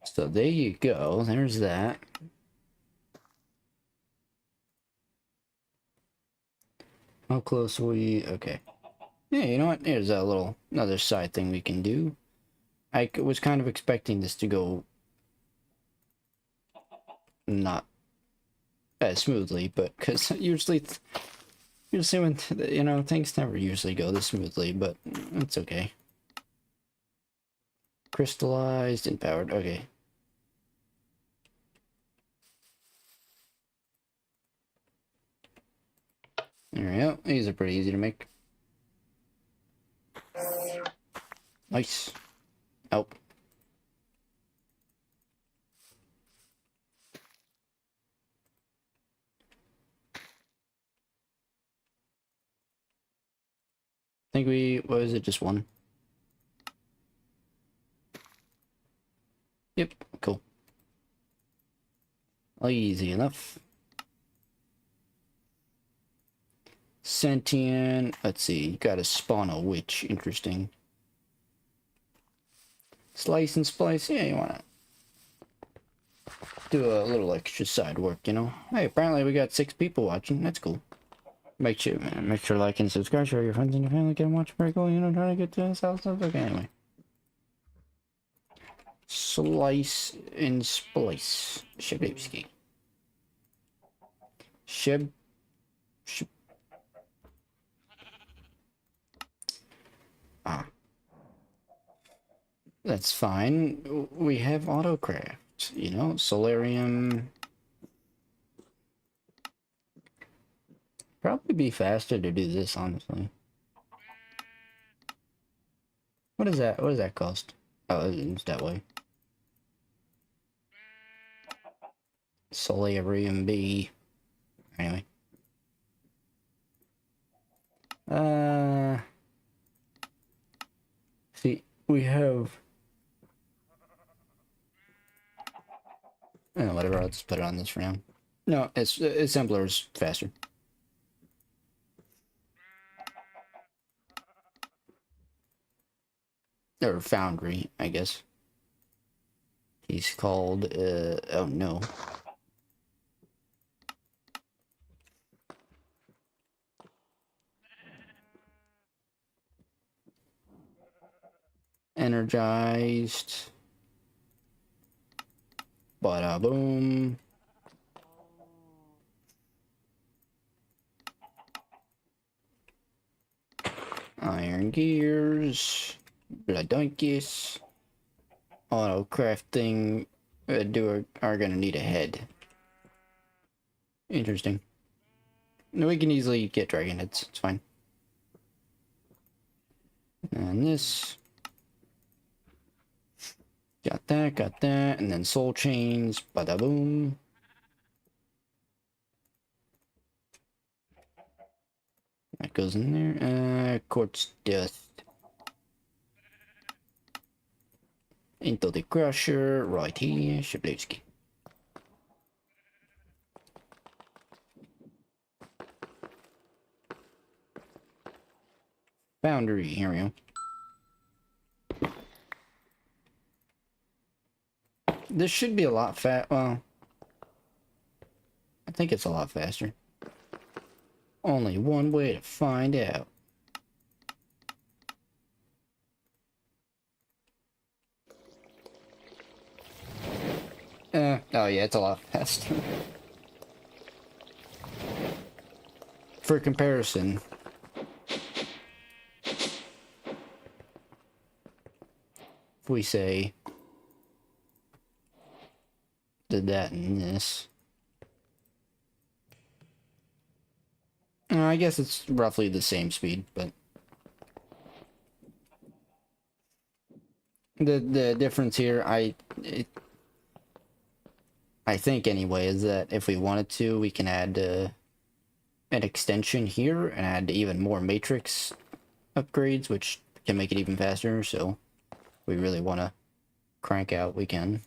So there you go. There's that. How close are we? Okay. Yeah, you know what? Here's a little, another side thing we can do. I was kind of expecting this to go not as smoothly, but because usually when, you know, things never usually go this smoothly, but it's okay. Crystallized and powered. Okay. There we go. These are pretty easy to make. Nice. Oh. I think what was it, just one? Yep, cool. Easy enough. Sentient, let's see, you gotta spawn a witch, interesting. Slice and splice, yeah, you wanna do a little extra side work, you know? Hey, apparently we got 6 people watching, that's cool. Make sure like and subscribe, share your friends and your family, get them watch pretty cool, you know, trying to get to this house stuff. Okay, anyway. Slice and splice. Shebibski. Sheb. Ah. That's fine. We have autocraft, you know, solarium. Probably be faster to do this, honestly. What is that? What does that cost? Oh, it's that way. Solarium B. Anyway. See, we have... whatever, I'll just put it on this for now. No, it's simpler, it's faster. Or foundry, I guess. He's called, oh no. Energized. Bada boom. Iron gears. Bloodunkus. Auto crafting are gonna need a head. Interesting. No, we can easily get dragon heads. It's fine. And this. Got that, and then soul chains. Bada boom. That goes in there. Quartz dust. Into the crusher, right here. Shablowski. Foundry, here we go. This should be a lot well, I think it's a lot faster. Only one way to find out. Oh yeah, it's a lot faster. For comparison, if we say did that and this, I guess it's roughly the same speed, but the difference here, I think anyway, is that if we wanted to, we can add an extension here and add even more matrix upgrades, which can make it even faster. So if we really want to crank out, we can.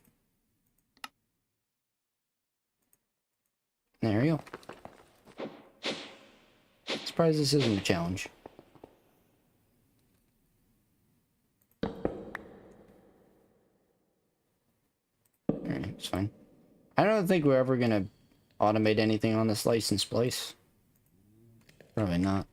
There we go. Surprised this isn't a challenge. Alright, it's fine. I don't think we're ever gonna automate anything on this license place. Probably not.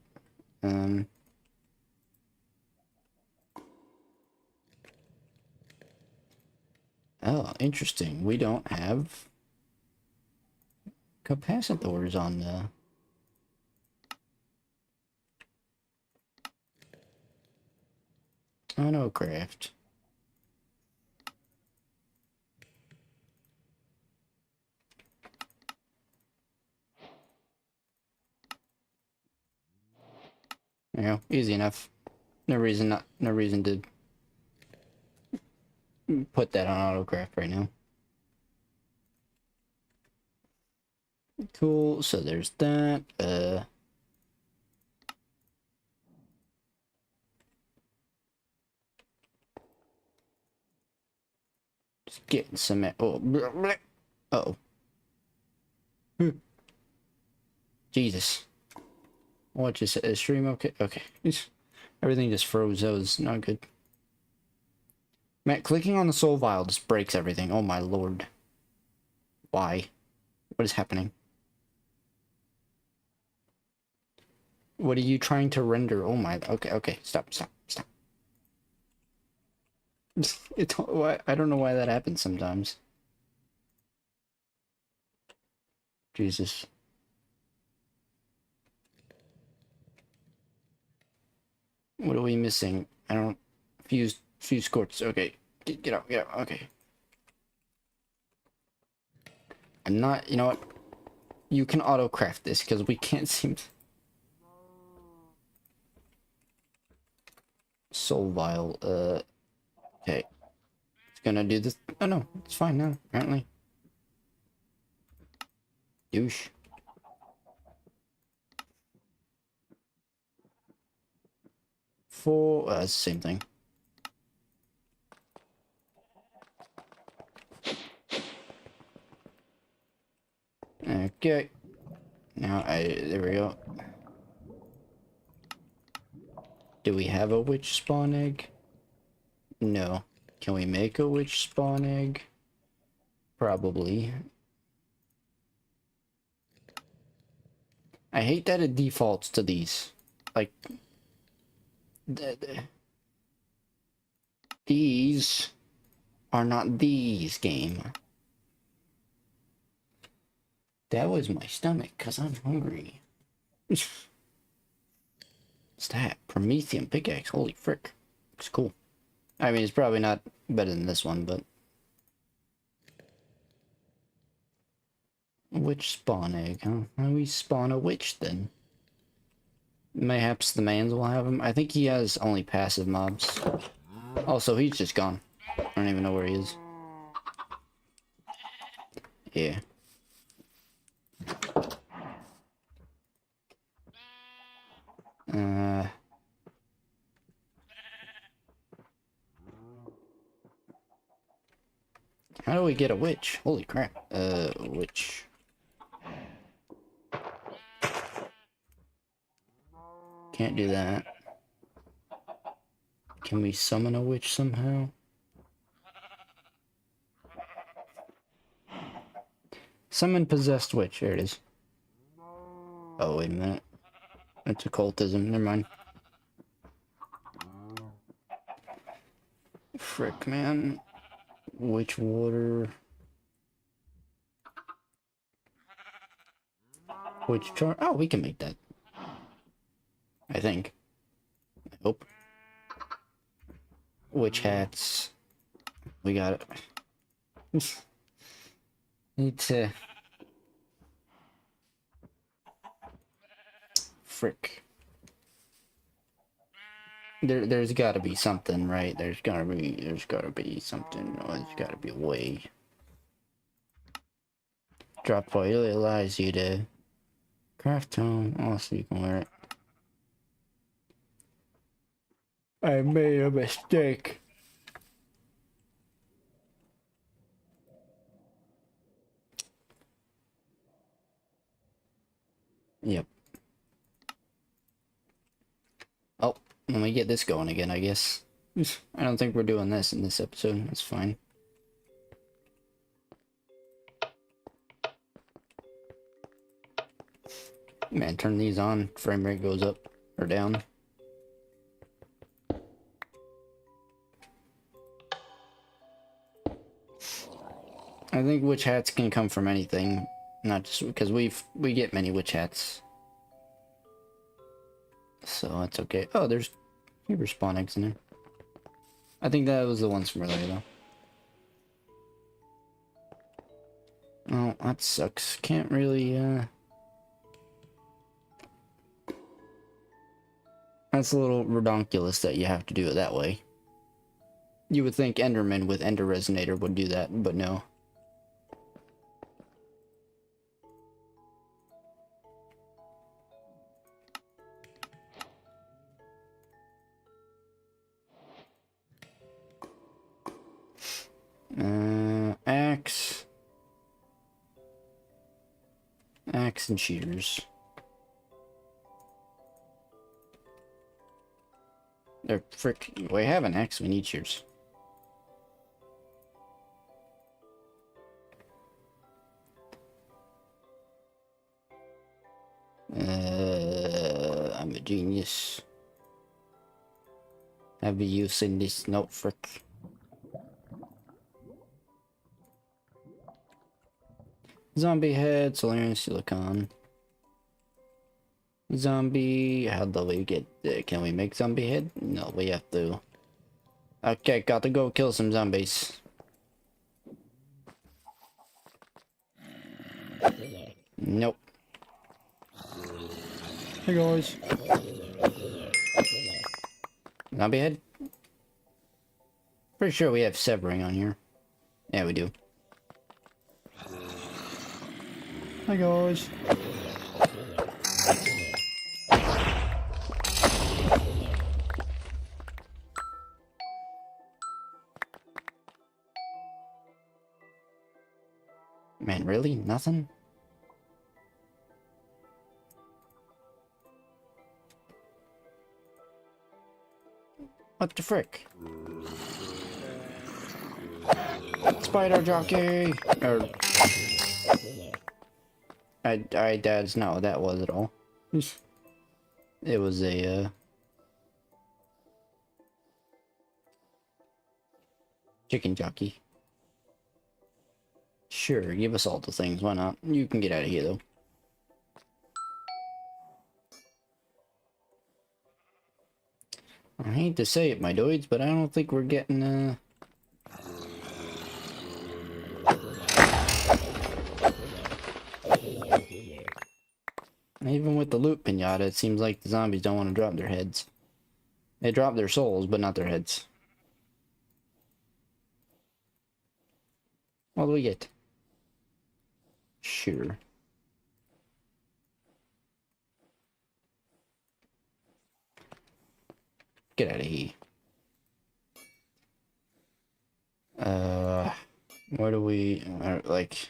Oh, interesting. We don't have capacitors on the... Autocraft. There you go. Easy enough. No reason to put that on autocraft right now. Cool. So there's that. Just getting some. Oh. Uh-oh. Jesus. What just said? Is stream okay? Okay. Everything just froze. That was not good. Man, clicking on the soul vial just breaks everything. Oh my lord. Why? What is happening? What are you trying to render? Oh my. Okay, okay. Stop. I don't know why that happens sometimes. Jesus. What are we missing? I don't... Fuse quartz. Okay. Get out. Okay. I'm not... You know what? You can auto-craft this, because we can't seem to... Soul vial. Okay. It's gonna do this... Oh no. It's fine now, apparently. Douche. Same thing. Okay. Now there we go. Do we have a witch spawn egg? No. Can we make a witch spawn egg? Probably. I hate that it defaults to these. Like... These are not these, game. That was my stomach, because I'm hungry. What's that? Promethean pickaxe. Holy frick. Looks cool. I mean, it's probably not better than this one, but... Witch spawn egg, huh? How do we spawn a witch, then? Mayhaps the mans will have him. I think he has only passive mobs. Also, he's just gone. I don't even know where he is. Yeah. How do we get a witch? Holy crap. Witch. Can't do that. Can we summon a witch somehow? Summon possessed witch. There it is. Oh, wait a minute. That's occultism. Never mind. Frick, man. Witch water. Witch char. Oh, we can make that. I think. I hope. Witch hats. We got it. Need to... frick. There's gotta be something, right? There's gotta be something. Oh, there's gotta be a way. Drop oil allows you to craft home. Also, you can wear it. I made a mistake. Yep. Oh, let me get this going again, I guess. I don't think we're doing this in this episode. That's fine. Man, turn these on. Frame rate goes up or down. I think witch hats can come from anything, not just because we get many witch hats, so that's okay. Oh, there's respawn eggs in there. I think that was the ones from earlier though. Oh, that sucks. Can't really. That's a little redonkulous that you have to do it that way. You would think Enderman with Ender Resonator would do that, but no. Axe. Axe and shears. They're frick. We have an axe, we need shears. I'm a genius. I'll be using this. No, frick. Zombie head, Solarian silicon. Zombie, how do we get, can we make zombie head? No, we have to. Okay, gotta go kill some zombies. Nope. Hey guys. Zombie head? Pretty sure we have severing on here. Yeah, we do. Hi guys. Man, really? Nothing? What the frick? Spider jockey! Or... that's not what that was at all. It was a, chicken jockey. Sure, give us all the things, why not? You can get out of here, though. I hate to say it, my dudes, but I don't think we're getting, Even with the loot pinata, it seems like the zombies don't want to drop their heads. They drop their souls, but not their heads. What do we get? Sure. Get out of here. Where do we, like...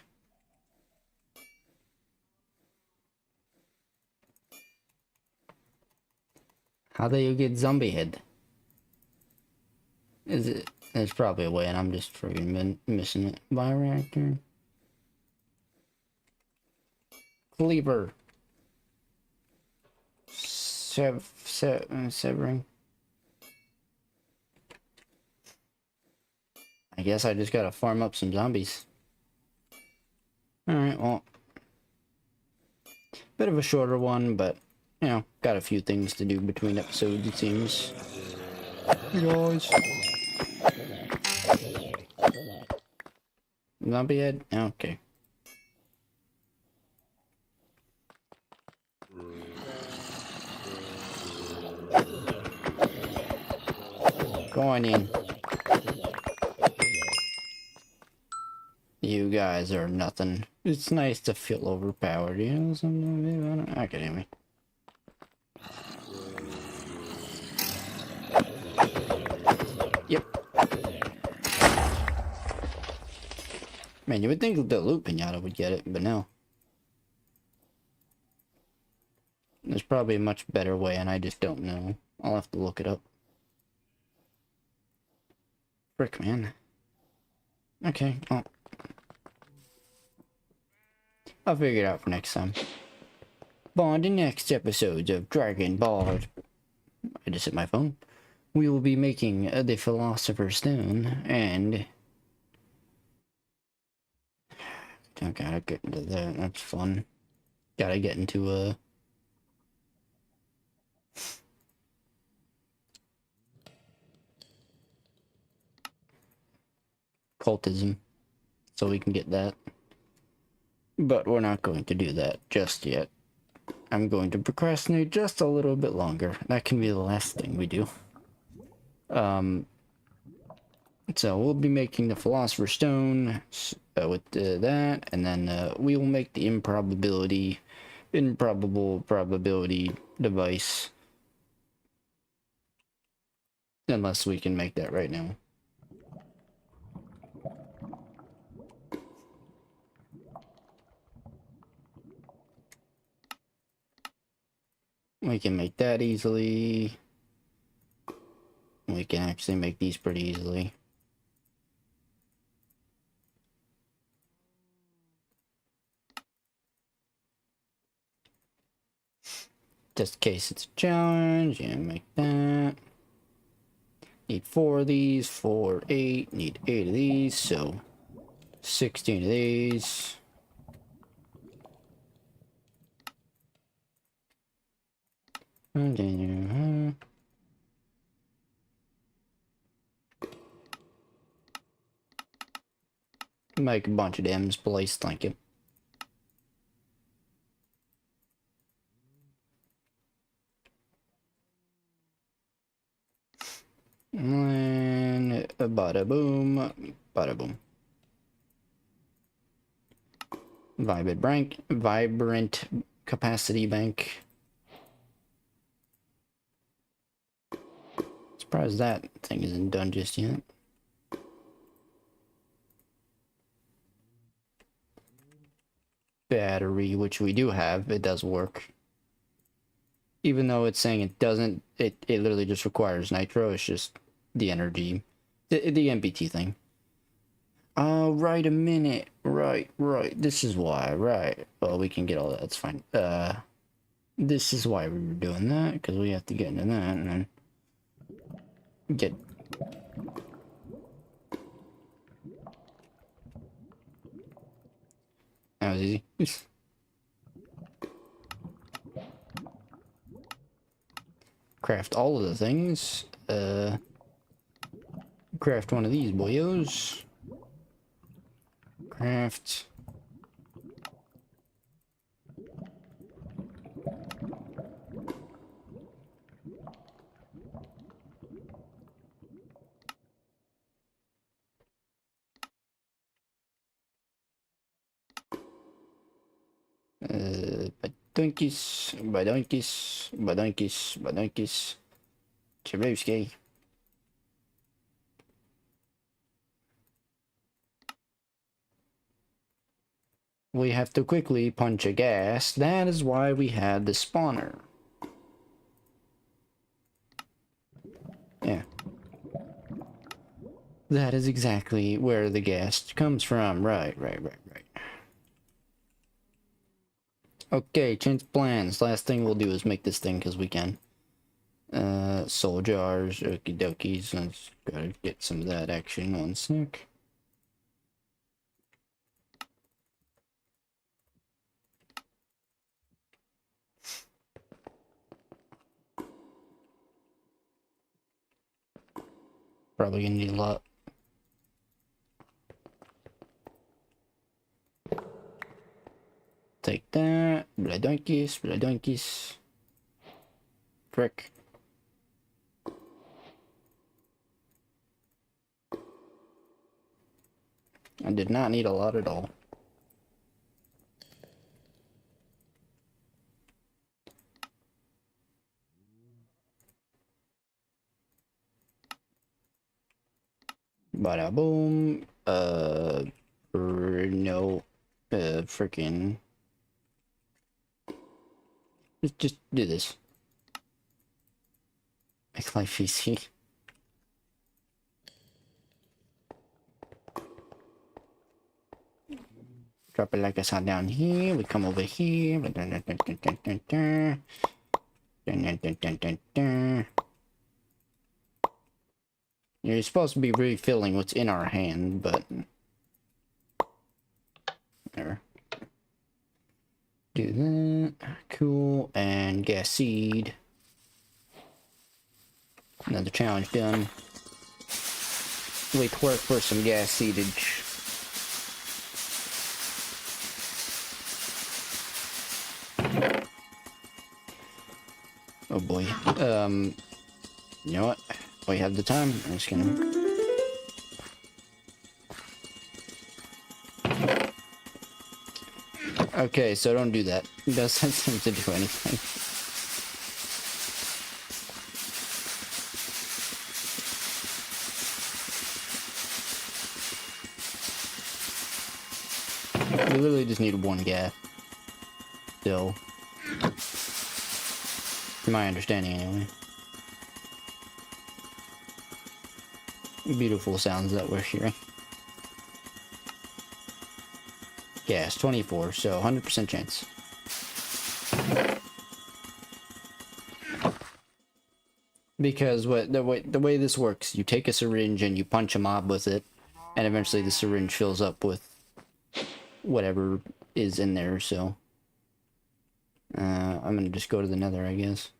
How do you get zombie head? Is it... There's probably a way and I'm just freaking missing it. Bioreactor. Cleaver. Severing. I guess I just gotta farm up some zombies. Alright, well. Bit of a shorter one, but, you know, got a few things to do between episodes, it seems. Hey guys. Zombie head? Okay. Go on in. You guys are nothing. It's nice to feel overpowered, you know, something. Okay, anyway. Yep. Man, you would think the loot pinata would get it, but no. There's probably a much better way, and I just don't know. I'll have to look it up. Frick, man. Okay, well. I'll figure it out for next time. But on the next episodes of Dragon Ball... I just hit my phone. We will be making the Philosopher's Stone, and... I gotta get into that, that's fun. Gotta get into, cultism, so we can get that. But we're not going to do that just yet. I'm going to procrastinate just a little bit longer. That can be the last thing we do. So we'll be making the Philosopher's Stone with that, and then we will make the improbable probability device. Unless we can make that right now. We can make that easily. We can actually make these pretty easily. Just in case it's a challenge, yeah, make that. Need 4 of these, 4, 8, need 8 of these, so 16 of these. Make a bunch of M's, please, thank you. And bada boom, bada boom. Vibrant capacity bank. Surprised that thing isn't done just yet. Battery, which we do have, it does work. Even though it's saying it doesn't, it literally just requires nitro, it's just the energy, the MPT thing. Oh, right, a minute. Right, this is why, right. Well, we can get all that, that's fine. This is why we were doing that, because we have to get into that, and then get... That was easy. Craft all of the things. Craft one of these boyos. Craft. Badonkis. Chabowski. We have to quickly punch a gas. That is why we had the spawner. Yeah. That is exactly where the gas comes from. Right. Okay, change plans. Last thing we'll do is make this thing because we can. Soul jars, okie dokies. Let's gotta get some of that action. 1 sec. Probably gonna need a lot. Take that. Frick. I did not need a lot at all. Bada boom. No. Freaking. Just do this. Make life easy. Drop it like I saw down here. We come over here. You're supposed to be refilling what's in our hand, but there. Do that. Cool. And gas seed. Another challenge done. Wait to work for some gas seedage. Oh boy. You know what? We have the time. I'm just gonna. Okay, so don't do that. It doesn't seem to do anything. We literally just need one gas. Still. From my understanding, anyway. Beautiful sounds that we're hearing. Gas, 24, so 100% chance. Because the way this works, you take a syringe and you punch a mob with it, and eventually the syringe fills up with whatever is in there, so... I'm gonna just go to the nether, I guess.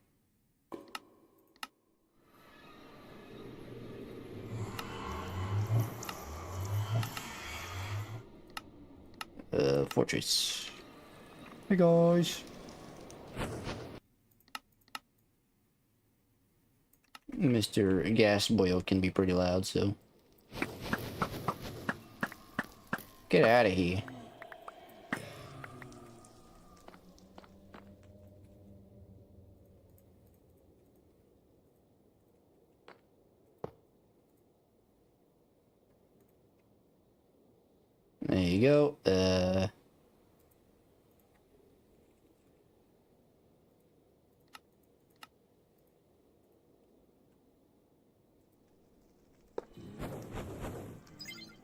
Fortress. Hey guys. Mr. Gas Boil can be pretty loud, so... Get out of here. There you go.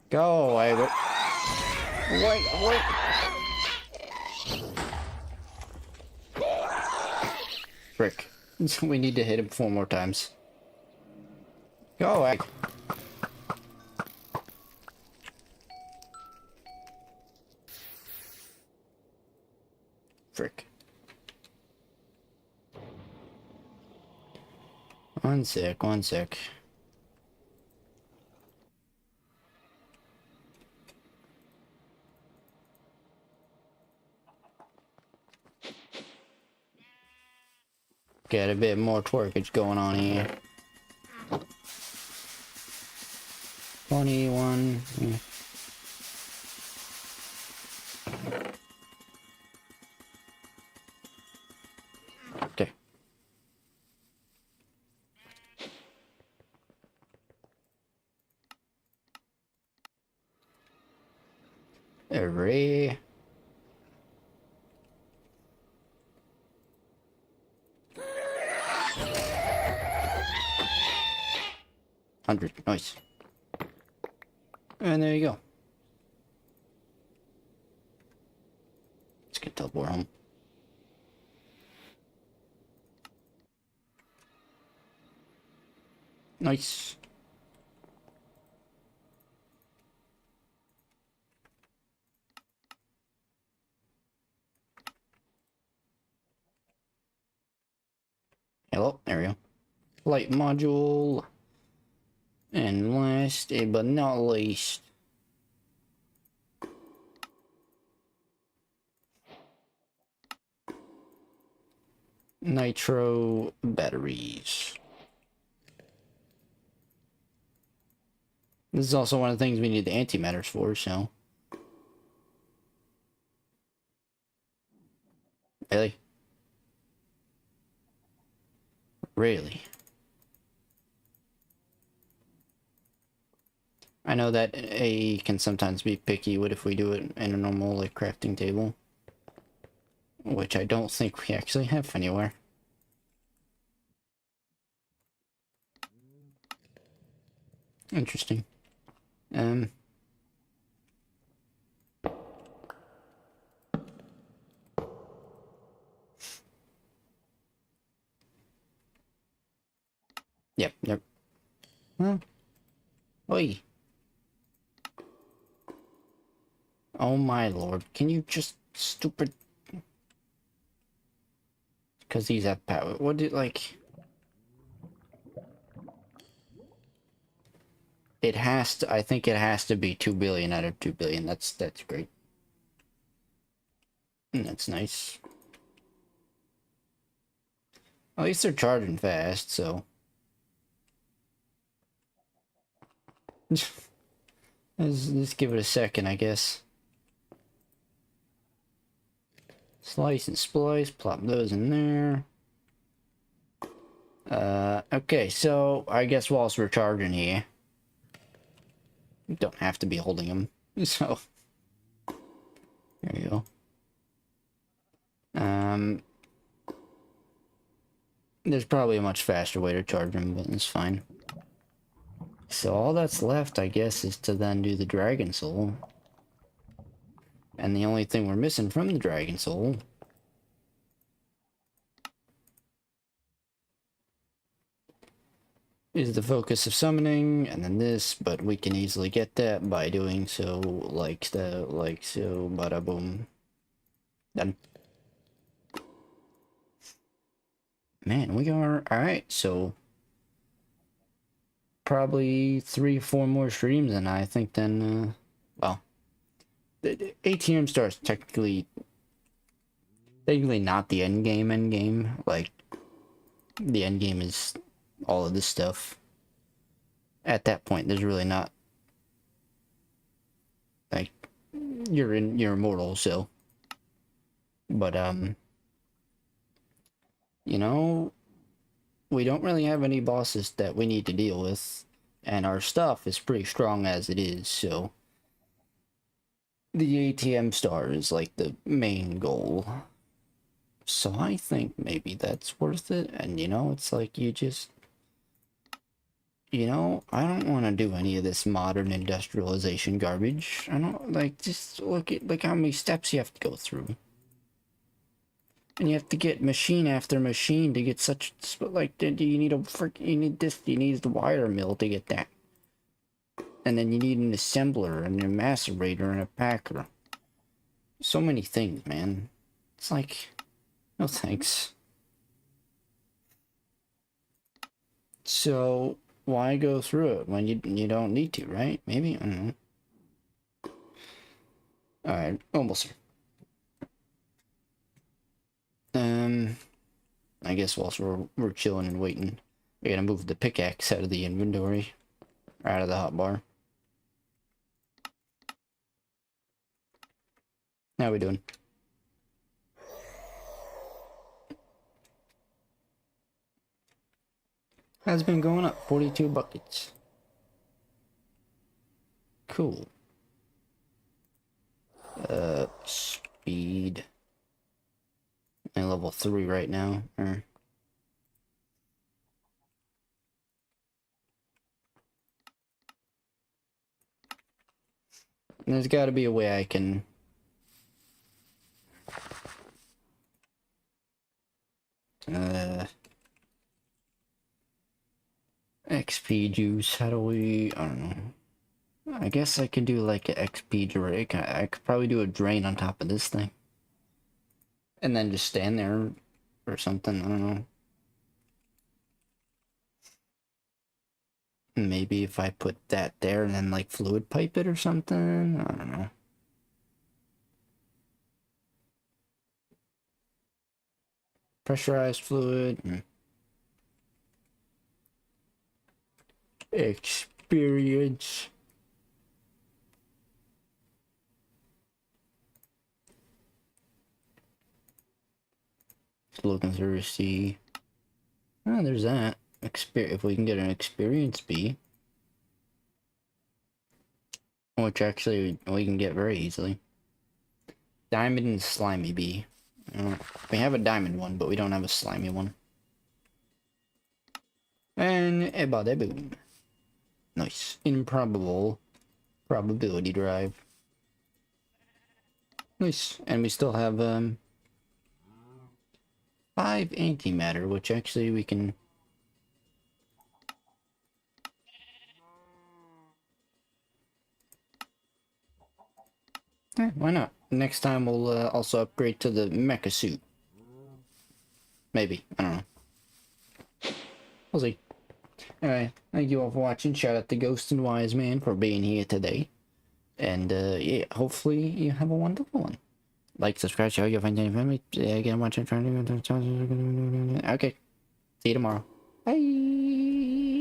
Go away. Wait. Frick. We need to hit him 4 more times. Go away. Frick. One sec. Got a bit more twerkage going on here. 21. Yeah. Okay. Array. $100. Nice. And there you go. Let's get teleport home. Nice. Hello, there we go. Light module. And last but not least, nitro batteries. This is also one of the things we need the antimatters for, so. Really? Really? I know that A can sometimes be picky with if we do it in a normal, like, crafting table. Which I don't think we actually have anywhere. Interesting. Yep. Well, oi. Oh my lord, can you just stupid... Because these have power. What did, like... It has to, I think it has to be 2 billion out of 2 billion. That's great. That's nice. At least they're charging fast, so... let's give it a second, I guess. Slice and splice, plop those in there. Okay, so I guess whilst we're charging here, you don't have to be holding them. So, there you go. There's probably a much faster way to charge them, but it's fine. So all that's left, I guess, is to then do the Dragon Soul. And the only thing we're missing from the Dragon Soul is the focus of summoning, and then this, but we can easily get that by doing so, like so, bada boom. Done. Man, we are alright, so probably 3-4 more streams, and I think then, well, the ATM starts technically not the end game, like, the end game is all of this stuff. At that point, there's really not, like, you're immortal, so, but, you know, we don't really have any bosses that we need to deal with, and our stuff is pretty strong as it is, so the ATM star is like the main goal. So I think maybe that's worth it, and you know, it's like you just, you know, I don't want to do any of this modern industrialization garbage. I don't, like, just look at, like, how many steps you have to go through. And you have to get machine after machine to get such, like, you need you need this, you need the wire mill to get that. And then you need an assembler and a macerator and a packer. So many things, man. It's like, no thanks. So, why go through it when you don't need to, right? Maybe? I don't know. Alright, almost here. I guess whilst we're chilling and waiting, I gotta move the pickaxe out of the inventory. Or out of the hotbar. How we doing? Has been going up 42 buckets. Cool. Speed. I'm level 3 right now. There's got to be a way I can XP juice. How do we? I don't know. I guess I could do like an XP drain. I could probably do a drain on top of this thing, and then just stand there or something. I don't know. Maybe if I put that there and then like fluid pipe it or something. I don't know. Pressurized fluid. Experience. Just looking through to see. Oh, there's that. If we can get an experience bee. Which actually we can get very easily. Diamond and slimy bee. We have a diamond one, but we don't have a slimy one. And a bada boom. Nice. Improbable probability drive. Nice. And we still have 5 antimatter, which actually we can. Why not? Next time we'll also upgrade to the mecha suit. Maybe. I don't know. We'll see. Anyway, thank you all for watching. Shout out to Ghost and Wise Man for being here today. And yeah, hopefully you have a wonderful one. Like, subscribe, share your friends and family. Again, watch and try to. Okay. See you tomorrow. Bye.